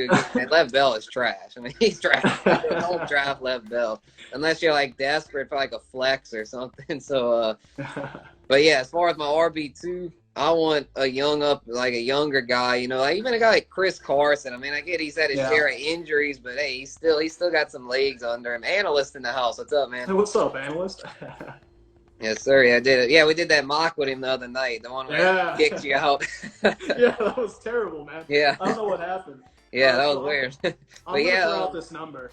Lev Bell is trash. I mean, he's trash. Don't draft Lev Bell unless you're like desperate for like a flex or something. So, but yeah, as far as my RB2, I want a younger guy. You know, like even a guy like Chris Carson. I mean, I get he's had his share of injuries, but hey, he's still got some legs under him. Analyst in the house. What's up, man? Hey, what's up, analyst? Yes, sir. Yeah, I did it. Yeah, we did that mock with him the other night. The one where he kicked you out. Yeah, that was terrible, man. Yeah. I don't know what happened. Yeah, that was weird. I'm going to throw out this number.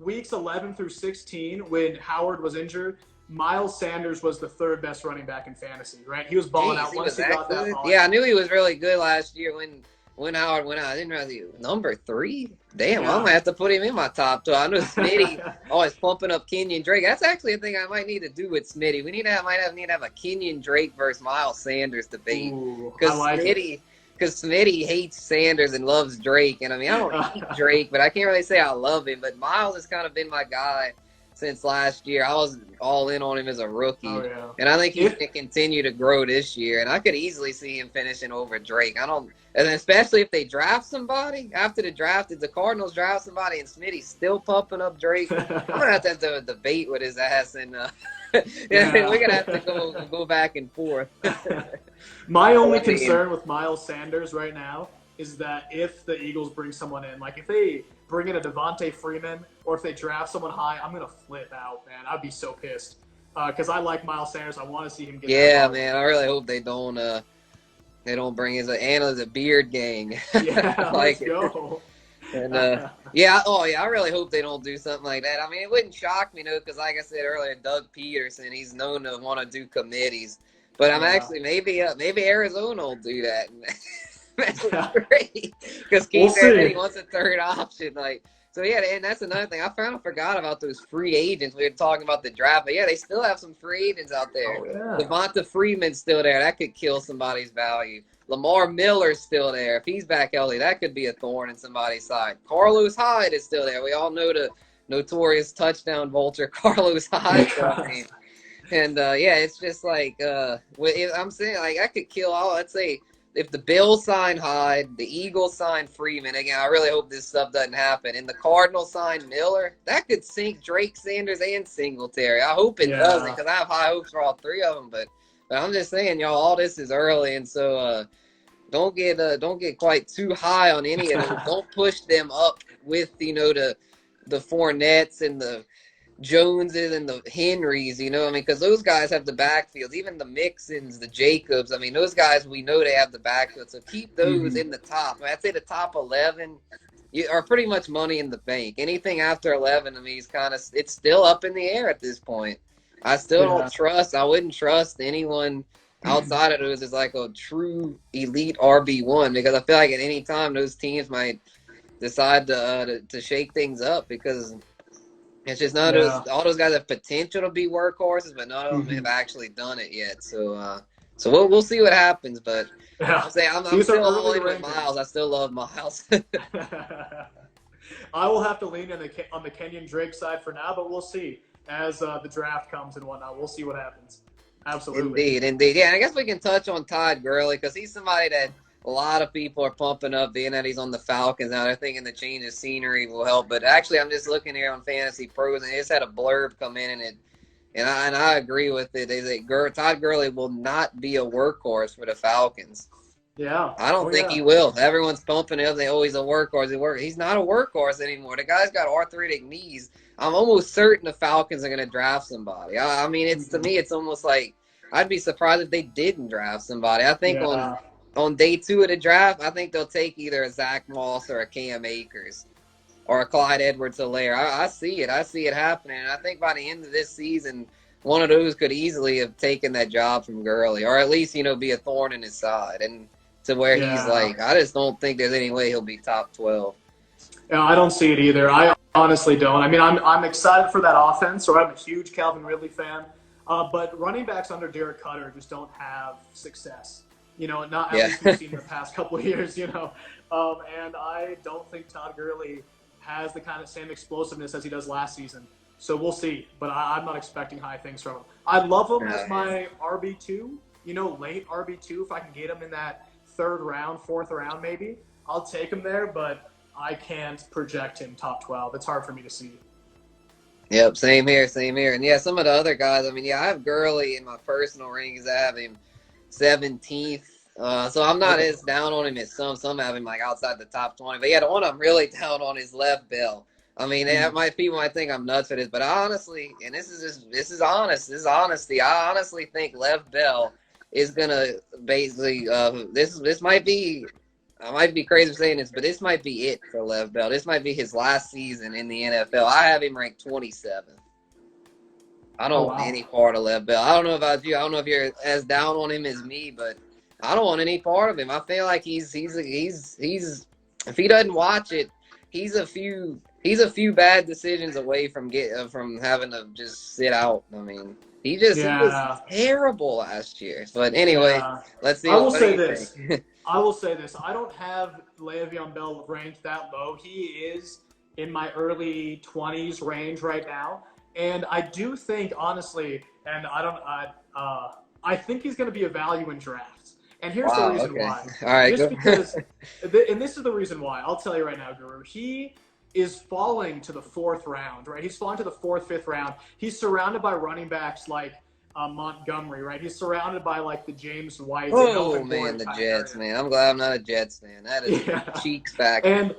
Weeks 11 through 16, when Howard was injured, Miles Sanders was the third best running back in fantasy, right? He was balling out once he got that ball. Yeah, I knew he was really good last year when Howard went out. I didn't realize he was number 3. Damn, I'm going to have to put him in my top 12. I know Smitty always pumping up Kenyon Drake. That's actually a thing I might need to do with Smitty. We need to have a Kenyon Drake versus Miles Sanders debate. Because Smitty hates Sanders and loves Drake. And I mean, I don't hate Drake, but I can't really say I love him. But Miles has kind of been my guy since last year. I was all in on him as a rookie. Oh, yeah. And I think he can continue to grow this year. And I could easily see him finishing over Drake. And especially if they draft somebody after the draft, if the Cardinals draft somebody and Smitty's still pumping up Drake, I'm going to have a debate with his ass. And we're going to have to go back and forth. My only concern with Miles Sanders right now is that if the Eagles bring someone in, like if they bring in a Devontae Freeman or if they draft someone high, I'm going to flip out, man. I'd be so pissed because I like Miles Sanders. I want to see him get that man. I really hope they don't bring his Anna's a beard gang. Yeah, let's go. And I really hope they don't do something like that. I mean, it wouldn't shock me though, because like I said earlier, Doug Peterson, he's known to want to do committees. But I'm actually maybe Arizona will do that. That's great because Keith he wants a third option. So yeah, and that's another thing. I forgot about those free agents. We were talking about the draft, but yeah, they still have some free agents out there. Oh, yeah. Devonta Freeman's still there. That could kill somebody's value. Lamar Miller's still there. If he's back healthy, that could be a thorn in somebody's side. Carlos Hyde is still there. We all know the notorious touchdown vulture Carlos Hyde. It's just I'm saying that could kill all. Let's say if the Bills sign Hyde, the Eagles sign Freeman. Again, I really hope this stuff doesn't happen. And the Cardinals sign Miller. That could sink Drake, Sanders, and Singletary. I hope it doesn't because I have high hopes for all three of them. But I'm just saying, y'all, all this is early, and so don't get quite too high on any of them. Don't push them up with the Fournettes and the Joneses and the Henrys, because those guys have the backfields, even the Mixons, the Jacobs. I mean, those guys, we know they have the backfield. So keep those in the top. I'd say the top 11 are pretty much money in the bank. Anything after 11, I mean, it's still up in the air at this point. I still I wouldn't trust anyone outside of those as like a true elite RB1 because I feel like at any time those teams might decide to shake things up because it's just none of those. All those guys have potential to be workhorses, but none of them have actually done it yet. So we'll see what happens. But I'm still all in with Miles. I still love Miles. I will have to lean on the Kenyon Drake side for now, but we'll see as the draft comes and whatnot. We'll see what happens. Absolutely. Indeed. Yeah, I guess we can touch on Todd Gurley because he's somebody that a lot of people are pumping up, being that he's on the Falcons now. They're thinking the change of scenery will help. But actually, I'm just looking here on Fantasy Pros, and they just had a blurb come in, and And I agree with it. They say Todd Gurley will not be a workhorse for the Falcons. Yeah. I don't think he will. Everyone's pumping him. They always a workhorse. He's not a workhorse anymore. The guy's got arthritic knees. I'm almost certain the Falcons are going to draft somebody. I mean, to me, it's almost like I'd be surprised if they didn't draft somebody. I think on day 2 of the draft, I think they'll take either a Zach Moss or a Cam Akers or a Clyde Edwards-Helaire. I see it. I see it happening. And I think by the end of this season, one of those could easily have taken that job from Gurley, or at least, be a thorn in his side. And to where he's like, I just don't think there's any way he'll be top 12. Yeah, I don't see it either. I honestly don't. I mean, I'm excited for that offense, or I'm a huge Calvin Ridley fan. But running backs under Derek Carr just don't have success. Not at least we've seen in the past couple of years, And I don't think Todd Gurley has the kind of same explosiveness as he does last season. So we'll see. But I'm not expecting high things from him. I love him as my RB2, late RB2. If I can get him in that 3rd round, 4th round maybe, I'll take him there. But I can't project him top 12. It's hard for me to see. Yep, same here. And, some of the other guys, I have Gurley in my personal rankings. I have him 17th. So I'm not as down on him as some have him like outside the top 20. But, the one I'm really down on is Lev Bell. I mean, people might think I'm nuts for this, but I honestly, and this is honesty. I honestly think Lev Bell is going to basically, this might be, I might be crazy for saying this, but this might be it for Lev Bell. This might be his last season in the NFL. I have him ranked 27th. I don't want any part of Lev Bell. I don't know about you. I don't know if you're as down on him as me, but I don't want any part of him. I feel like he's if he doesn't watch it, he's a few bad decisions away from having to just sit out. I mean, he was terrible last year. But anyway, let's see. I will say this. I don't have Le'Veon Bell ranked that low. He is in my early 20s range right now. And I do think, honestly, and I think he's going to be a value in drafts. And here's the reason why. All right, just because, and this is the reason why. I'll tell you right now, Guru. He is falling to the 4th round, right? He's falling to the 4th, 5th round. He's surrounded by running backs like Montgomery, right? He's surrounded by like the James White. Oh man, the Jets, man. I'm glad I'm not a Jets fan. That is cheeks back. And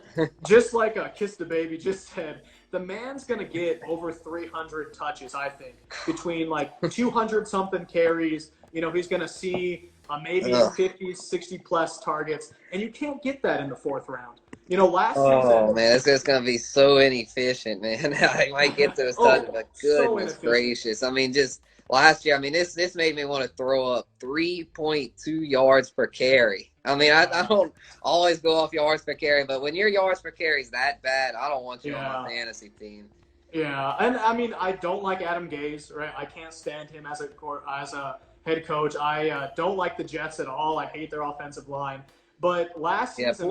just like Kiss the Baby just said, the man's going to get over 300 touches, I think, between like 200 something carries. He's going to see maybe 50, 60 plus targets, and you can't get that in the 4th round. Last season. Oh man, it's just gonna be so inefficient, man. I might get those touches, but goodness gracious. I mean, just last year, this made me want to throw up 3.2 yards per carry. I mean, I don't always go off yards per carry, but when your yards per carry is that bad, I don't want you on my fantasy team. Yeah, and I don't like Adam Gase, right? I can't stand him as a head coach. I don't like the Jets at all. I hate their offensive line. But last season,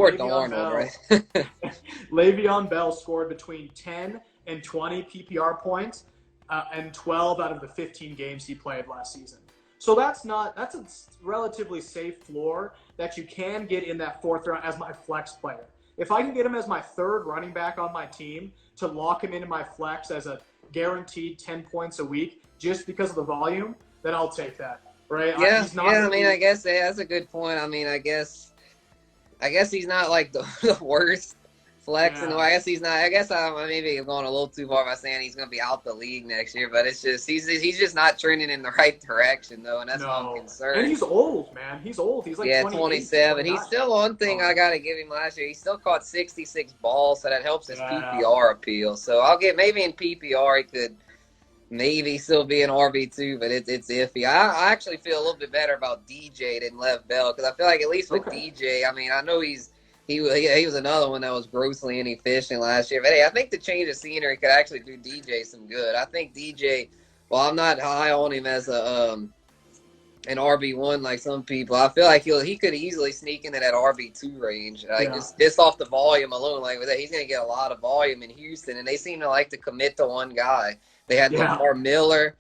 Le'Veon Bell scored between 10 and 20 PPR points, and 12 out of the 15 games he played last season. So that's a relatively safe floor that you can get in that 4th round as my flex player. If I can get him as my 3rd running back on my team to lock him into my flex as a guaranteed 10 points a week just because of the volume, then I'll take that, right? I guess that's a good point. I guess he's not like the worst flex in the way. I guess he's not. I guess I maybe I'm going a little too far by saying he's going to be out the league next year, but it's just he's just not trending in the right direction though, and that's why I'm concerned. And he's old, man. He's old. He's like 27. He's still one thing I got to give him last year. He still caught 66 balls, so that helps his PPR appeal. So I'll get maybe in PPR he could maybe still be an RB2, but it's iffy. I actually feel a little bit better about DJ than Lev Bell because I feel like at least with DJ, I know he was another one that was grossly inefficient last year. But hey, I think the change of scenery could actually do DJ some good. I think DJ, well, I'm not high on him as an RB1 like some people. I feel like he could easily sneak into that RB2 range. Just off the volume alone, like with that, he's going to get a lot of volume in Houston, and they seem to like to commit to one guy. They had Lamar Miller.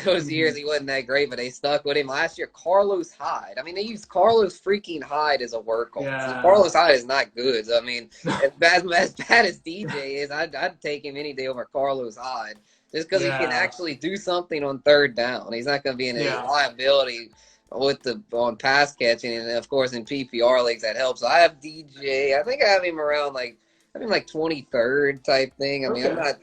Those years he wasn't that great, but they stuck with him. Last year, Carlos Hyde. They used Carlos freaking Hyde as a workhorse. Yeah. Carlos Hyde is not good. So, as bad as DJ is, I'd take him any day over Carlos Hyde. just because he can Yeah. actually do something on third down. He's not going to be a Yeah. liability on pass catching, and of course in PPR leagues that helps. So I have DJ. I think I have him around like 23rd type thing. I mean, I'm Okay. not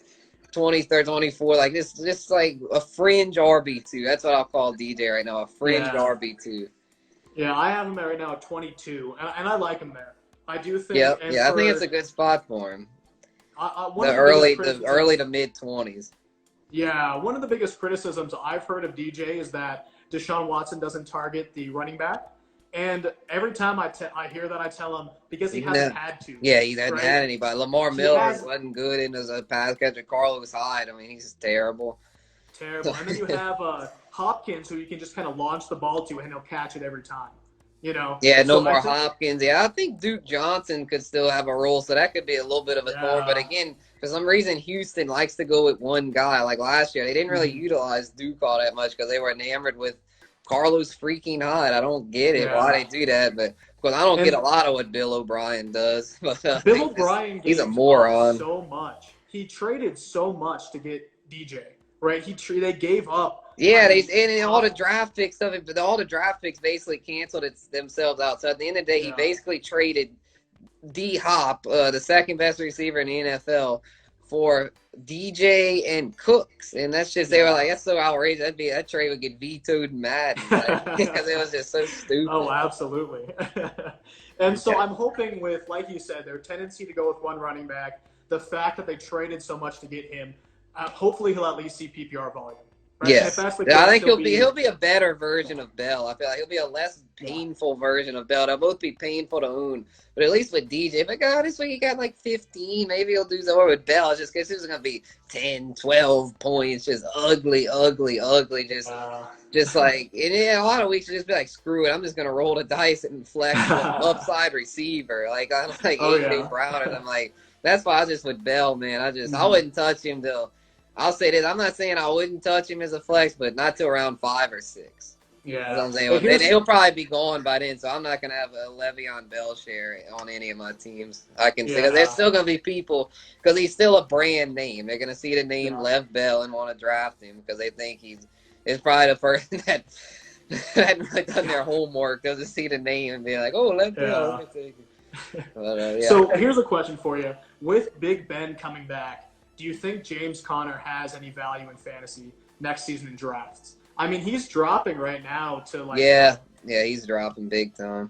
23rd, 24, like this, just like a fringe RB2. That's what I'll call DJ right now, a fringe Yeah. RB2. Yeah. I have him right now at 22, and I like him there. I do think, Yep, and yeah, I think it's for a good spot for him. one The of the biggest early criticisms, to mid 20s. yeah, one of the biggest criticisms I've heard of DJ is that Deshaun Watson doesn't target the running back. And every time I hear that, I tell him because he hasn't had to, Yeah, he hadn't right? had anybody. Lamar He Miller has wasn't good in as a pass catcher. Carlos Hyde, I mean, he's terrible. terrible. And then you have Hopkins, who you can just kind of launch the ball to, and he'll catch it every time. You know. Yeah, no So I more think, Hopkins. Yeah, I think Duke Johnson could still have a role, so that could be a little bit of a thorn. But yeah, again, for some reason, Houston likes to go with one guy. Like last year, they didn't really utilize Duke all that much because they were enamored with Carlos freaking Hyde. I don't get it why yeah. they do that, but because I don't get And a lot of what Bill O'Brien does. But Bill O'Brien he's a gave up moron. so much. He traded so much to get DJ. Right? They gave up. I Yeah, mean, and all the draft picks stuff, but all the draft picks basically canceled themselves out. So at the end of the day, he yeah, basically traded D Hop, the second best receiver in the NFL, for DJ and Cooks, and that's just they were like, that's so outrageous. That trade would get vetoed in Madden, like, because it was just so Oh, stupid. absolutely. And so Yeah. I'm hoping with, like you said, their tendency to go with one running back, the fact that they traded so much to get him, hopefully he'll at least see PPR volume. Right? And if Yes, that's the I case, think he'll be a better version of Bell. I feel like he'll be a less yeah, painful version of Bell. They'll both be painful to own, but at least with DJ, but God, this week he got like 15. Maybe he'll do something with Bell. Just because it's gonna be 10, 12 points, just ugly, ugly, ugly, just like and a lot of weeks you just be like, screw it, I'm just gonna roll the dice and flex the upside receiver. Like I'm like oh AJ yeah. Brown, and I'm like that's why I just with Bell, man. I Mhm. wouldn't touch him till. I'll say this. I'm not saying I wouldn't touch him as a flex, but not till around 5 or 6. That's what Yeah. I'm saying. But And here's he'll probably be gone by then, so I'm not going to have a Le'Veon Bell share on any of my teams. I can see there's yeah, still going to be people because he's still a brand name. They're going to see the name yeah. Lev Bell and want to draft him because they think is probably the person that hadn't really done their homework. They'll just see the name and be like, oh, Lev Bell, let me take it. But, yeah. So here's a question for you. With Big Ben coming back, do you think James Conner has any value in fantasy next season in drafts? I mean, he's dropping right now to like. Yeah, he's dropping big time.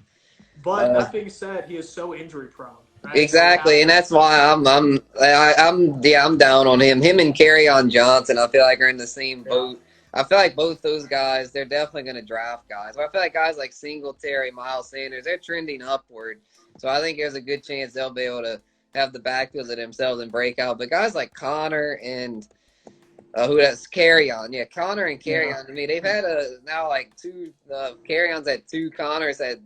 But that being said, he is so injury prone. Right? So Exactly, and that's why I'm down on him. Him and Kerryon Johnson, I feel like are in the same yeah, boat. I feel like both those guys, they're definitely going to draft guys. But I feel like guys like Singletary, Miles Sanders, they're trending upward. So I think there's a good chance they'll be able to have the backfields of themselves and break out. But guys like Connor and who that's Kerryon, yeah, Connor and Kerryon. I mean, they've had now like two. Kerryon's had two. Connor's had.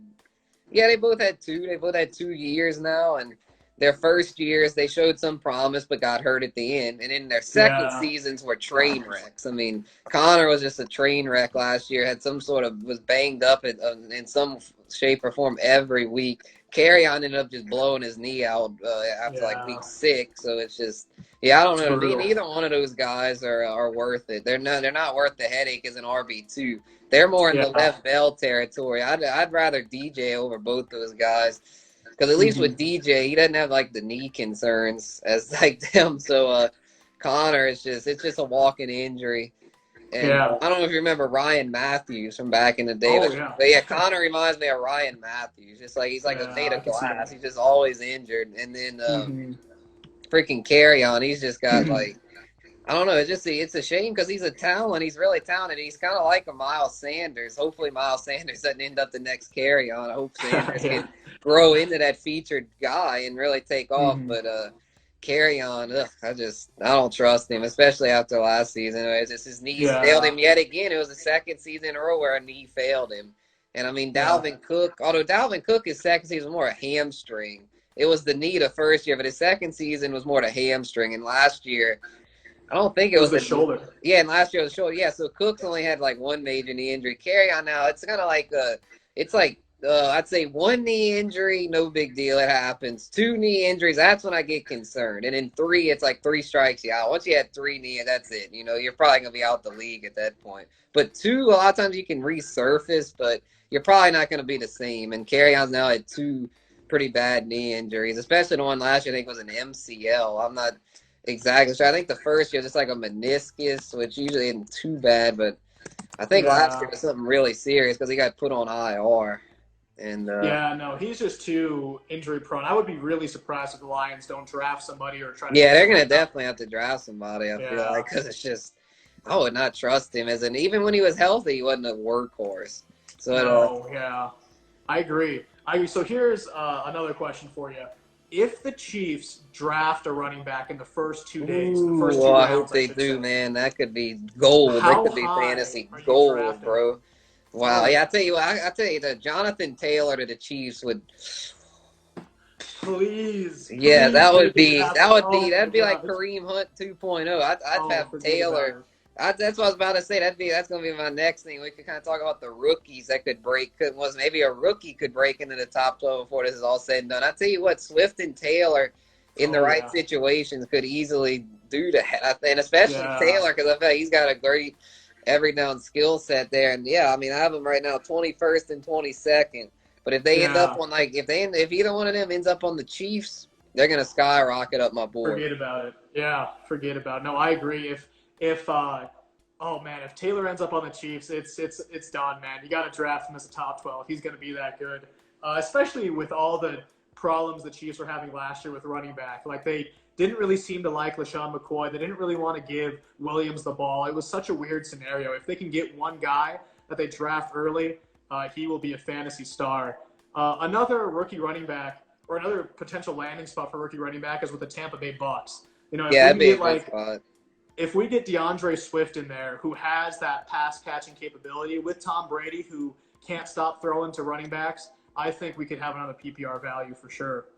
Yeah, they both had two. They both had 2 years now, and their first years they showed some promise, but got hurt at the end. And in their second yeah, seasons were train wrecks. I mean, Connor was just a train wreck last year. Had some sort of was banged up in some shape or form every week. Carryon ended up just blowing his knee out after like yeah. week 6. So it's just I don't It's know. To me, brutal. neither one of those guys are worth it. They're not worth the headache as an RB2. They're more in the Yeah. left Bell territory. I'd rather DJ over both those guys because at least with DJ, he doesn't have like the knee concerns as like them. So Connor it's just a walking injury. And Yeah. I don't know if you remember Ryan Matthews from back in the day, Oh but, yeah. but yeah, Connor reminds me of Ryan Matthews. Just like he's like a made I of can see glass. that. He's just always injured. And then Mm-hmm. freaking carry on. He's just got like I don't know. It's a shame because he's a talent. He's really talented. He's kind of like a Miles Sanders. Hopefully, Miles Sanders doesn't end up the next carry on. I hope Sanders Yeah. can grow into that featured guy and really take off. Mm-hmm. But carry on, I don't trust him, especially after last season. It's just his knees failed Yeah. him yet again. It was the second season in a row where a knee failed him. And I mean, Yeah. Dalvin Cook. Although Dalvin Cook, his second season was more a hamstring. It was the knee the first year, but his second season was more the hamstring. And last year. I don't think It it was was the a shoulder. yeah, and last year was short. Yeah, so Cooks only had like one major knee injury. Carry on now, it's kind of like it's like I'd say 1 knee injury, no big deal. It happens. 2 knee injuries, that's when I get concerned. And in 3, it's like 3 strikes you out. Once you had 3 knee, that's it. You know, you're probably going to be out the league at that point. But 2, a lot of times you can resurface, but you're probably not going to be the same. And Carrion's now had 2 pretty bad knee injuries, especially the one last year I think was an MCL. I'm not exactly sure. I think the first year was just like a meniscus, which usually isn't too bad, but I think last year was something really serious because he got put on IR. And yeah, no, he's just too injury prone. I would be really surprised if the Lions don't draft somebody or try to. Yeah, they're gonna definitely have to draft somebody. I feel like because it's just I would not trust him as even when he was healthy, he wasn't a workhorse. So yeah, I agree. So here's another question for you. If the Chiefs draft a running back in the first 2 days, the first 2 rounds, I hope they do, man. That could be gold. That could be fantasy gold, bro. Wow. Oh, yeah, I tell you the Jonathan Taylor to the Chiefs would. Please. Yeah, that'd be like Kareem Hunt 2.0. I'd have Taylor. That's what I was about to say. That's gonna be my next thing. We could kind of talk about the rookies that could break. Maybe a rookie could break into the top 12 before this is all said and done. I tell you what, Swift and Taylor in the right situations could easily do that, and especially Taylor because I feel like he's got a great every down skill set there. And yeah, I mean I have them right now 21st and 22nd. But if they end up on if either one of them ends up on the Chiefs, they're gonna skyrocket up my board. Forget about it. Yeah, forget about it. No, I agree. If Taylor ends up on the Chiefs, it's done, man. You got to draft him as a top 12. He's going to be that good, especially with all the problems the Chiefs were having last year with running back. Like they didn't really seem to like LaShawn McCoy. They didn't really want to give Williams the ball. It was such a weird scenario. If they can get one guy that they draft early, he will be a fantasy star. Another rookie running back or another potential landing spot for rookie running back is with the Tampa Bay Bucks. You know, that'd be a good spot. If we get DeAndre Swift in there, who has that pass-catching capability, with Tom Brady, who can't stop throwing to running backs, I think we could have another PPR value for sure.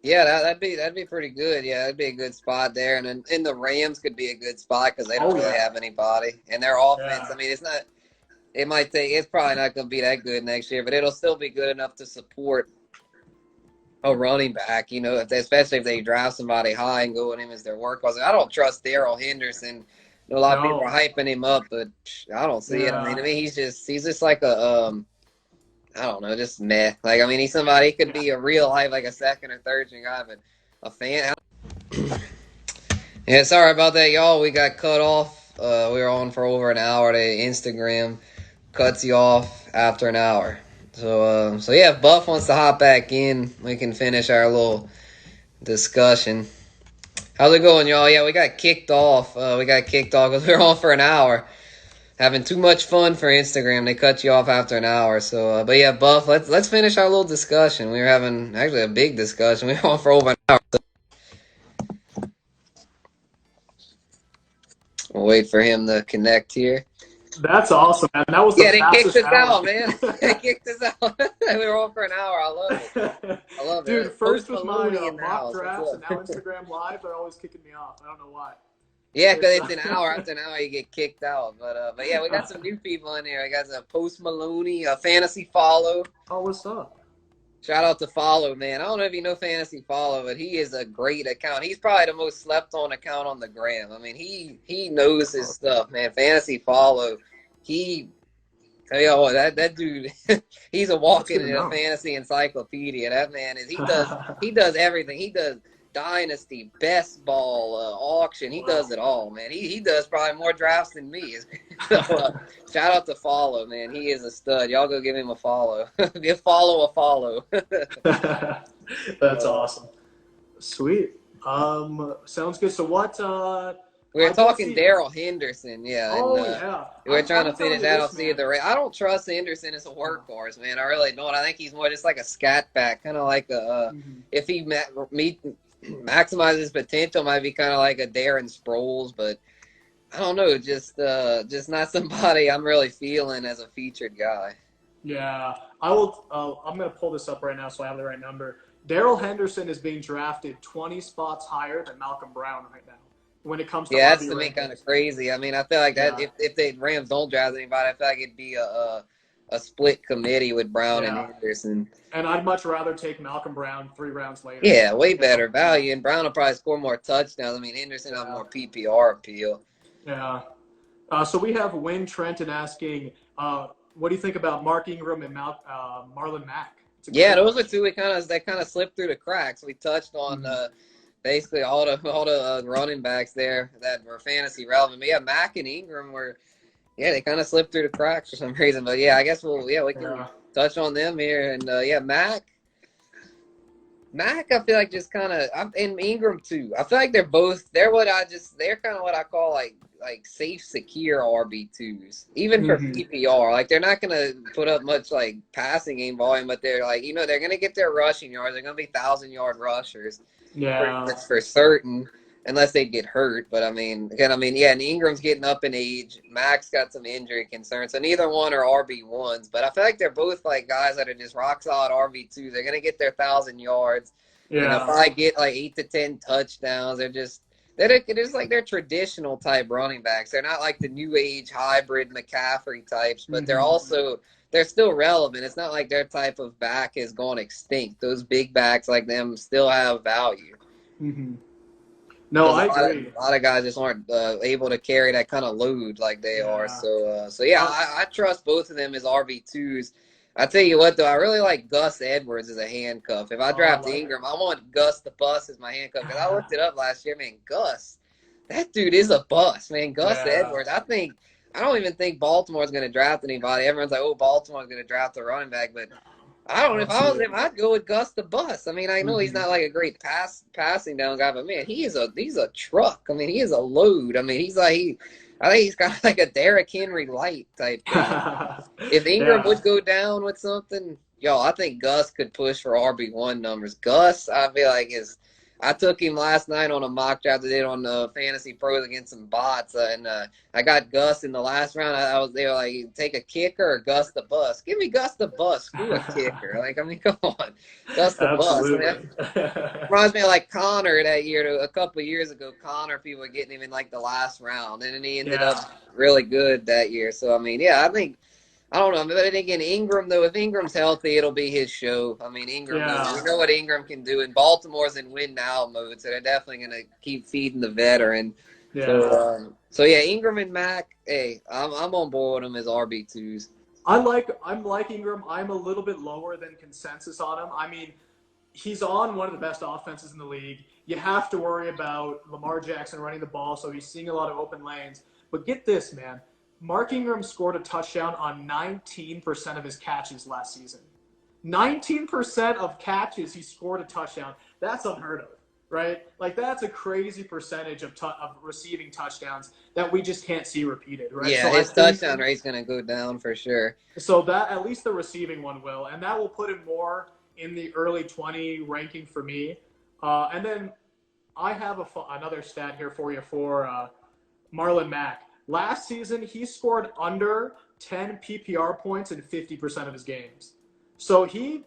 Yeah, that'd be pretty good. Yeah, that'd be a good spot there. And then the Rams could be a good spot because they don't really have anybody. And their offense, I mean, it's probably not going to be that good next year, but it'll still be good enough to support a running back, you know, especially if they draft somebody high and go with him as their workhorse. I don't trust Darrell Henderson. A lot of people are hyping him up, but I don't see it. I mean, he's just like a I don't know, just meh. Like, I mean, he's somebody, he could be a real life, like a second or third string guy, but a fan. Yeah, sorry about that, y'all. We got cut off. We were on for over an hour. Instagram cuts you off after an hour. So yeah, if Buff wants to hop back in, we can finish our little discussion. How's it going, y'all? Yeah, we got kicked off. Because we were on for an hour. Having too much fun for Instagram. They cut you off after an hour. So, but yeah, Buff, let's finish our little discussion. We were having actually a big discussion. We were on for over an hour. So we'll wait for him to connect here. That's awesome, man. That was they kicked us out, man. They kicked us out. We were on for an hour. I love it. Dude, first was my mock drafts, and now Instagram Live. They're always kicking me off. I don't know why. Yeah, because it's an hour. After an hour, you get kicked out. But yeah, we got some new people in here. I got a Post Maloney, a Fantasy Follow. Oh, what's up? Shout out to Follow, man. I don't know if you know Fantasy Follow, but he is a great account. He's probably the most slept on account on the gram. I mean, he knows his stuff, man. Fantasy Follow. Tell you what, that dude, he's a walking fantasy encyclopedia. That man he does everything. He does dynasty, best ball, auction. He does it all, man. He does probably more drafts than me. So, shout out to Follow, man. He is a stud. Y'all go give him a follow. Give Follow a follow. That's awesome. Sweet. Sounds good. So what? We were talking Darrell Henderson, yeah. Yeah. We were trying to finish that. I don't trust Henderson as a workhorse, man. I really don't. I think he's more just like a scat back, kind of like if he maximizes his potential, might be kind of like a Darren Sproles, but I don't know, just not somebody I'm really feeling as a featured guy. Yeah, I will. I'm going to pull this up right now so I have the right number. Darrell Henderson is being drafted 20 spots higher than Malcolm Brown right now. When it comes to that's to me kind of crazy. I mean, I feel like that if the Rams don't draft anybody, I feel like it'd be a a split committee with Brown and Yeah. Anderson. And I'd much rather take Malcolm Brown 3 rounds later. Yeah, way better value. And Brown will probably score more touchdowns. I mean, Anderson has more PPR appeal. Yeah. So we have Wayne Trenton asking, what do you think about Mark Ingram and Marlon Mack? Yeah, those are two that kind of slipped through the cracks. We touched on basically all the running backs there that were fantasy relevant. But yeah, Mack and Ingram they kind of slipped through the cracks for some reason. But yeah, I guess we can touch on them here. And Mack, I feel like just kind of, and Ingram too. I feel like they're kind of what I call like safe, secure RB2s, even for PPR. Like they're not gonna put up much like passing game volume, but they're like they're gonna get their rushing yards. They're gonna be 1,000-yard rushers. Yeah, that's for certain. Unless they get hurt, but and Ingram's getting up in age. Mack's got some injury concerns, so neither one are RB1s. But I feel like they're both like guys that are just rock solid RB2s. They're gonna get their 1,000 yards. Yeah, and they'll probably get like 8 to 10 touchdowns. They're traditional type running backs. They're not like the new age hybrid McCaffrey types, but they're still relevant. It's not like their type of back has gone extinct. Those big backs like them still have value. Mm-hmm. No, I agree. A lot of guys just aren't able to carry that kind of load like they are. So I trust both of them as RB2s. I tell you what, though, I really like Gus Edwards as a handcuff. If I draft Ingram, I want Gus the Bus as my handcuff. Because I looked it up last year, man. Gus, that dude is a bust, man. Gus Edwards. I don't even think Baltimore's going to draft anybody. Everyone's like, oh, Baltimore's going to draft a running back, but I don't know. If I was him, I'd go with Gus the Bus. I mean, I know he's not like a great passing down guy, but man, he's a truck. I mean, he is a load. I mean, I think he's kind of like a Derrick Henry light type thing. If Ingram would go down with something, I think Gus could push for RB1 numbers. Gus, I feel like I took him last night on a mock draft I did on Fantasy Pros against some bots, and I got Gus in the last round. They were like, take a kicker or Gus the Bus. Give me Gus the Bus. Screw a kicker. Like, I mean, come on, Gus the Bus. Reminds me of like Connor that year, a couple of years ago. Connor, people were getting him in like the last round, and then he ended up really good that year. So I mean, I don't know. But again, Ingram, though, if Ingram's healthy, it'll be his show. I mean, Ingram, we know what Ingram can do. And Baltimore's in win-now mode, so they're definitely going to keep feeding the veteran. Yeah. So Ingram and Mack, hey, I'm on board with them as RB2s. I'm like Ingram. I'm a little bit lower than consensus on him. I mean, he's on one of the best offenses in the league. You have to worry about Lamar Jackson running the ball, so he's seeing a lot of open lanes. But get this, man. Mark Ingram scored a touchdown on 19% of his catches last season. 19% of catches, he scored a touchdown. That's unheard of, right? Like, that's a crazy percentage of receiving touchdowns that we just can't see repeated, right? Yeah, his touchdown rate's going to go down for sure. So that, at least the receiving one will, and that will put him more in the early 20 ranking for me. And then I have another stat here for you for Marlon Mack. Last season, he scored under 10 PPR points in 50% of his games. So he,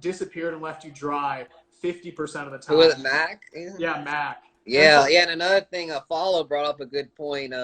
disappeared and left you dry 50% of the time. Who was it, Mack? Yeah, Mack. Yeah, and another thing, Follow brought up a good point.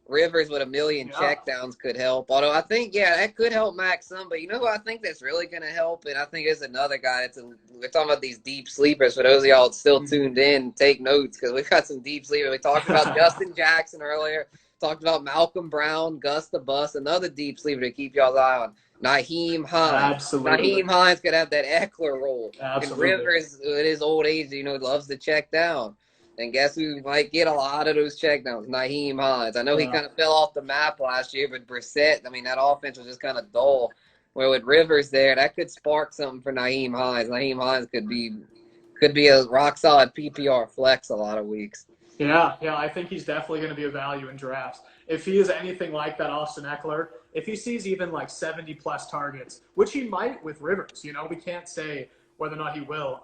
Rivers with 1 million checkdowns could help. Although I think, that could help Mack some. But you know who I think that's really going to help? And I think there's another guy we're talking about these deep sleepers. For those of y'all still tuned in, take notes because we've got some deep sleepers. We talked about Justin Jackson earlier. Talked about Malcolm Brown, Gus the Bus, another deep sleeper to keep y'all's eye on. Nyheim Hines. Absolutely. Nyheim Hines could have that Eckler role. Absolutely. And Rivers, at his old age, loves to check down. And guess who might get a lot of those checkdowns? Nyheim Hines. I know he kind of fell off the map last year, but Brissett, that offense was just kind of dull. Where with Rivers there, that could spark something for Nyheim Hines. Nyheim Hines could be a rock-solid PPR flex a lot of weeks. Yeah, I think he's definitely going to be a value in drafts. If he is anything like that Austin Eckler, if he sees even 70-plus targets, which he might with Rivers, we can't say whether or not he will.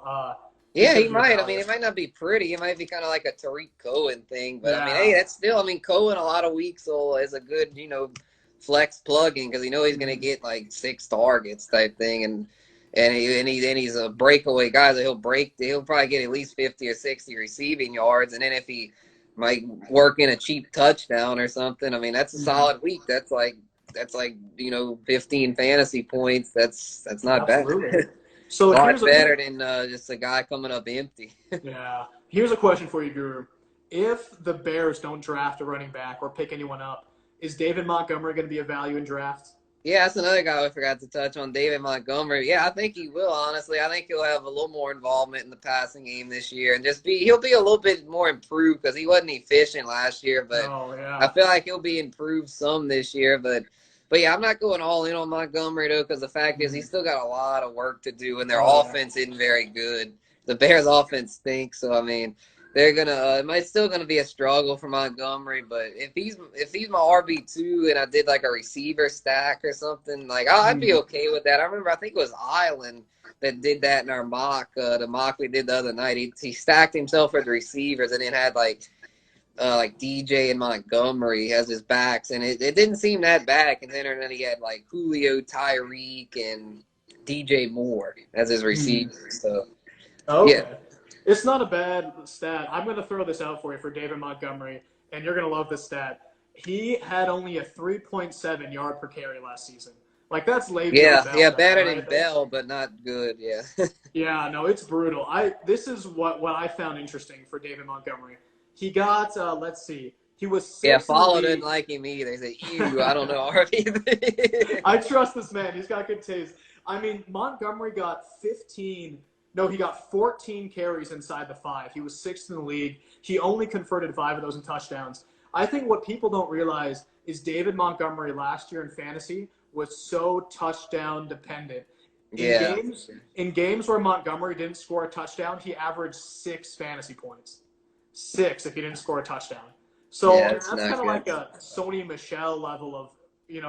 He might. It might not be pretty. It might be kind of like a Tariq Cohen thing. But, that's still – Cohen a lot of weeks is a good, flex plug-in because he's going to get 6 targets type thing. And he's a breakaway guy that he'll probably get at least 50 or 60 receiving yards. And then if he might work in a cheap touchdown or something, that's a solid week. That's that's like 15 fantasy points. That's not Absolutely. bad. So a lot here's better than just a guy coming up empty. yeah. Here's a question for you, Guru. If the Bears don't draft a running back or pick anyone up, is David Montgomery going to be a value in drafts? Yeah, that's another guy we forgot to touch on, David Montgomery. Yeah, I think he will, honestly. I think he'll have a little more involvement in the passing game this year and he'll be a little bit more improved because he wasn't efficient last year, but I feel like he'll be improved some this year. But yeah, I'm not going all in on Montgomery, though, because the fact is he's still got a lot of work to do, and their offense isn't very good. The Bears' offense stinks, so, I mean, they're gonna. It's still gonna be a struggle for Montgomery, but if he's my RB2 and I did like a receiver stack or something, like I'd be okay with that. I remember I think it was Island that did that in our mock, the mock we did the other night. He stacked himself with receivers and then had like DJ and Montgomery as his backs, and it didn't seem that bad considering that he had like Julio, Tyreek, and DJ Moore as his receivers. So yeah. It's not a bad stat. I'm going to throw this out for you for David Montgomery, and you're going to love this stat. He had only a 3.7 yard per carry last season. Like, that's Le'Veon Bell. Yeah, better than Bell, but not good, yeah. Yeah, no, it's brutal. This is what I found interesting for David Montgomery. He got, let's see, he was 6 Yeah, Follow didn't like him either. He said, ew, I don't know. I trust this man. He's got good taste. I mean, Montgomery got 14 carries inside the 5. He was 6th in the league. He only converted 5 of those in touchdowns. I think what people don't realize is David Montgomery last year in fantasy was so touchdown dependent. In games where Montgomery didn't score a touchdown, he averaged 6 fantasy points. 6 if he didn't score a touchdown. So that's kind of like a Sony Michel level of,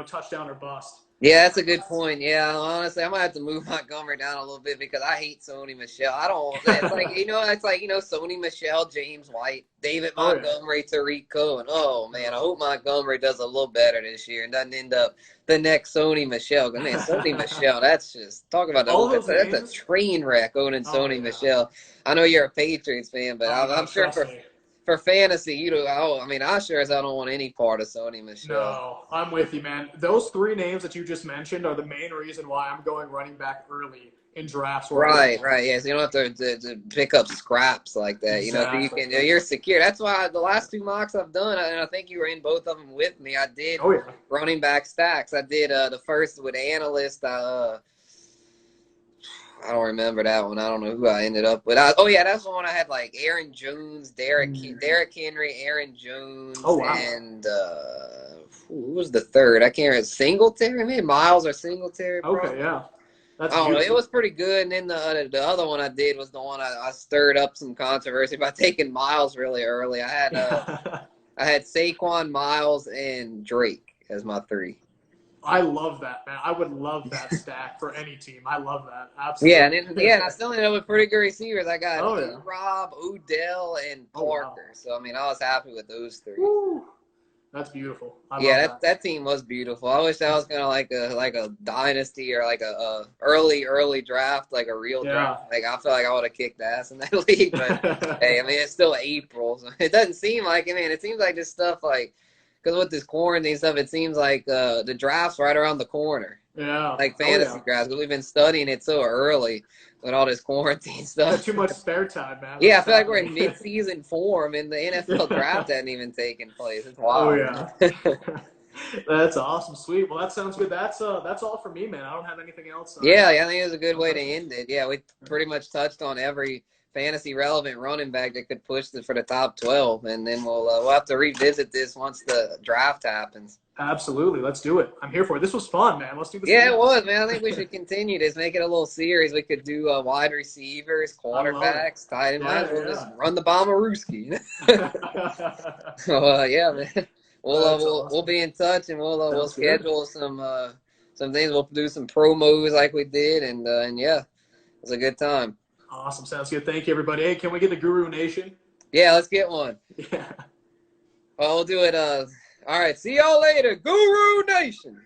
touchdown or bust. Yeah, that's a good point. Yeah, honestly, I might have to move Montgomery down a little bit because I hate Sony Michel. I don't. It's like Sony Michel, James White, David Montgomery, Tariq Cohen. Oh man, I hope Montgomery does a little better this year and doesn't end up the next Sony Michel. Man, Sony Michel, that's just talk about that's a train wreck owning Sony Michel. I know you're a Patriots fan, but I'm sure for fantasy, I sure as I don't want any part of Sony Michel. No, I'm with you, man. Those 3 names that you just mentioned are the main reason why I'm going running back early in drafts. Right. Yeah, so you don't have to pick up scraps like that. Exactly. You're secure. That's why the last 2 mocks I've done, and I think you were in both of them with me. I did running back stacks. I did the first with Analyst. I don't remember that one. I don't know who I ended up with. That's the one I had like Aaron Jones, Derrick Henry, Aaron Jones, and who was the third? I can't remember. Singletary, maybe Miles or Singletary. Probably. Okay, yeah. I don't know. It was pretty good. And then the other one I did was the one I stirred up some controversy by taking Miles really early. I had I had Saquon, Miles, and Drake as my 3. I love that, man. I would love that stack for any team. I love that. Absolutely. Yeah, and I still ended up with pretty good receivers. I got Rob, Odell, and Parker. So, I was happy with those 3. Woo. That's beautiful. That team was beautiful. I wish that was kind of like a dynasty or like a early draft, like a real draft. Like I feel like I would have kicked ass in that league, but hey, it's still April, so it doesn't seem like it. Man, it seems like this stuff because with this quarantine stuff, it seems like the draft's right around the corner. Yeah. Like fantasy drafts, because we've been studying it so early with all this quarantine stuff. Too much spare time, man. Yeah, I feel like we're in mid-season form, and the NFL draft hasn't even taken place. It's wild. Oh, yeah. That's awesome. Sweet. Well, that sounds good. That's all for me, man. I don't have anything else. Yeah, I think it was a good way to end it. Yeah, we pretty much touched on every fantasy relevant running back that could push for the top 12, and then we'll have to revisit this once the draft happens. Absolutely, let's do it. I'm here for it. This was fun, man. Let's do this. Yeah, it was, man. I think we should continue this. Make it a little series. We could do wide receivers, quarterbacks, tight end. Might as well just run the Bomberooski. So yeah, man. We'll be in touch, and we'll schedule some things. We'll do some promos like we did, and yeah, it was a good time. Awesome. Sounds good. Thank you, everybody. Hey, can we get the Guru Nation? Yeah, let's get one. Yeah. Well, we'll do it. All right. See y'all later, Guru Nation.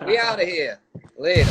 We out of here. Later.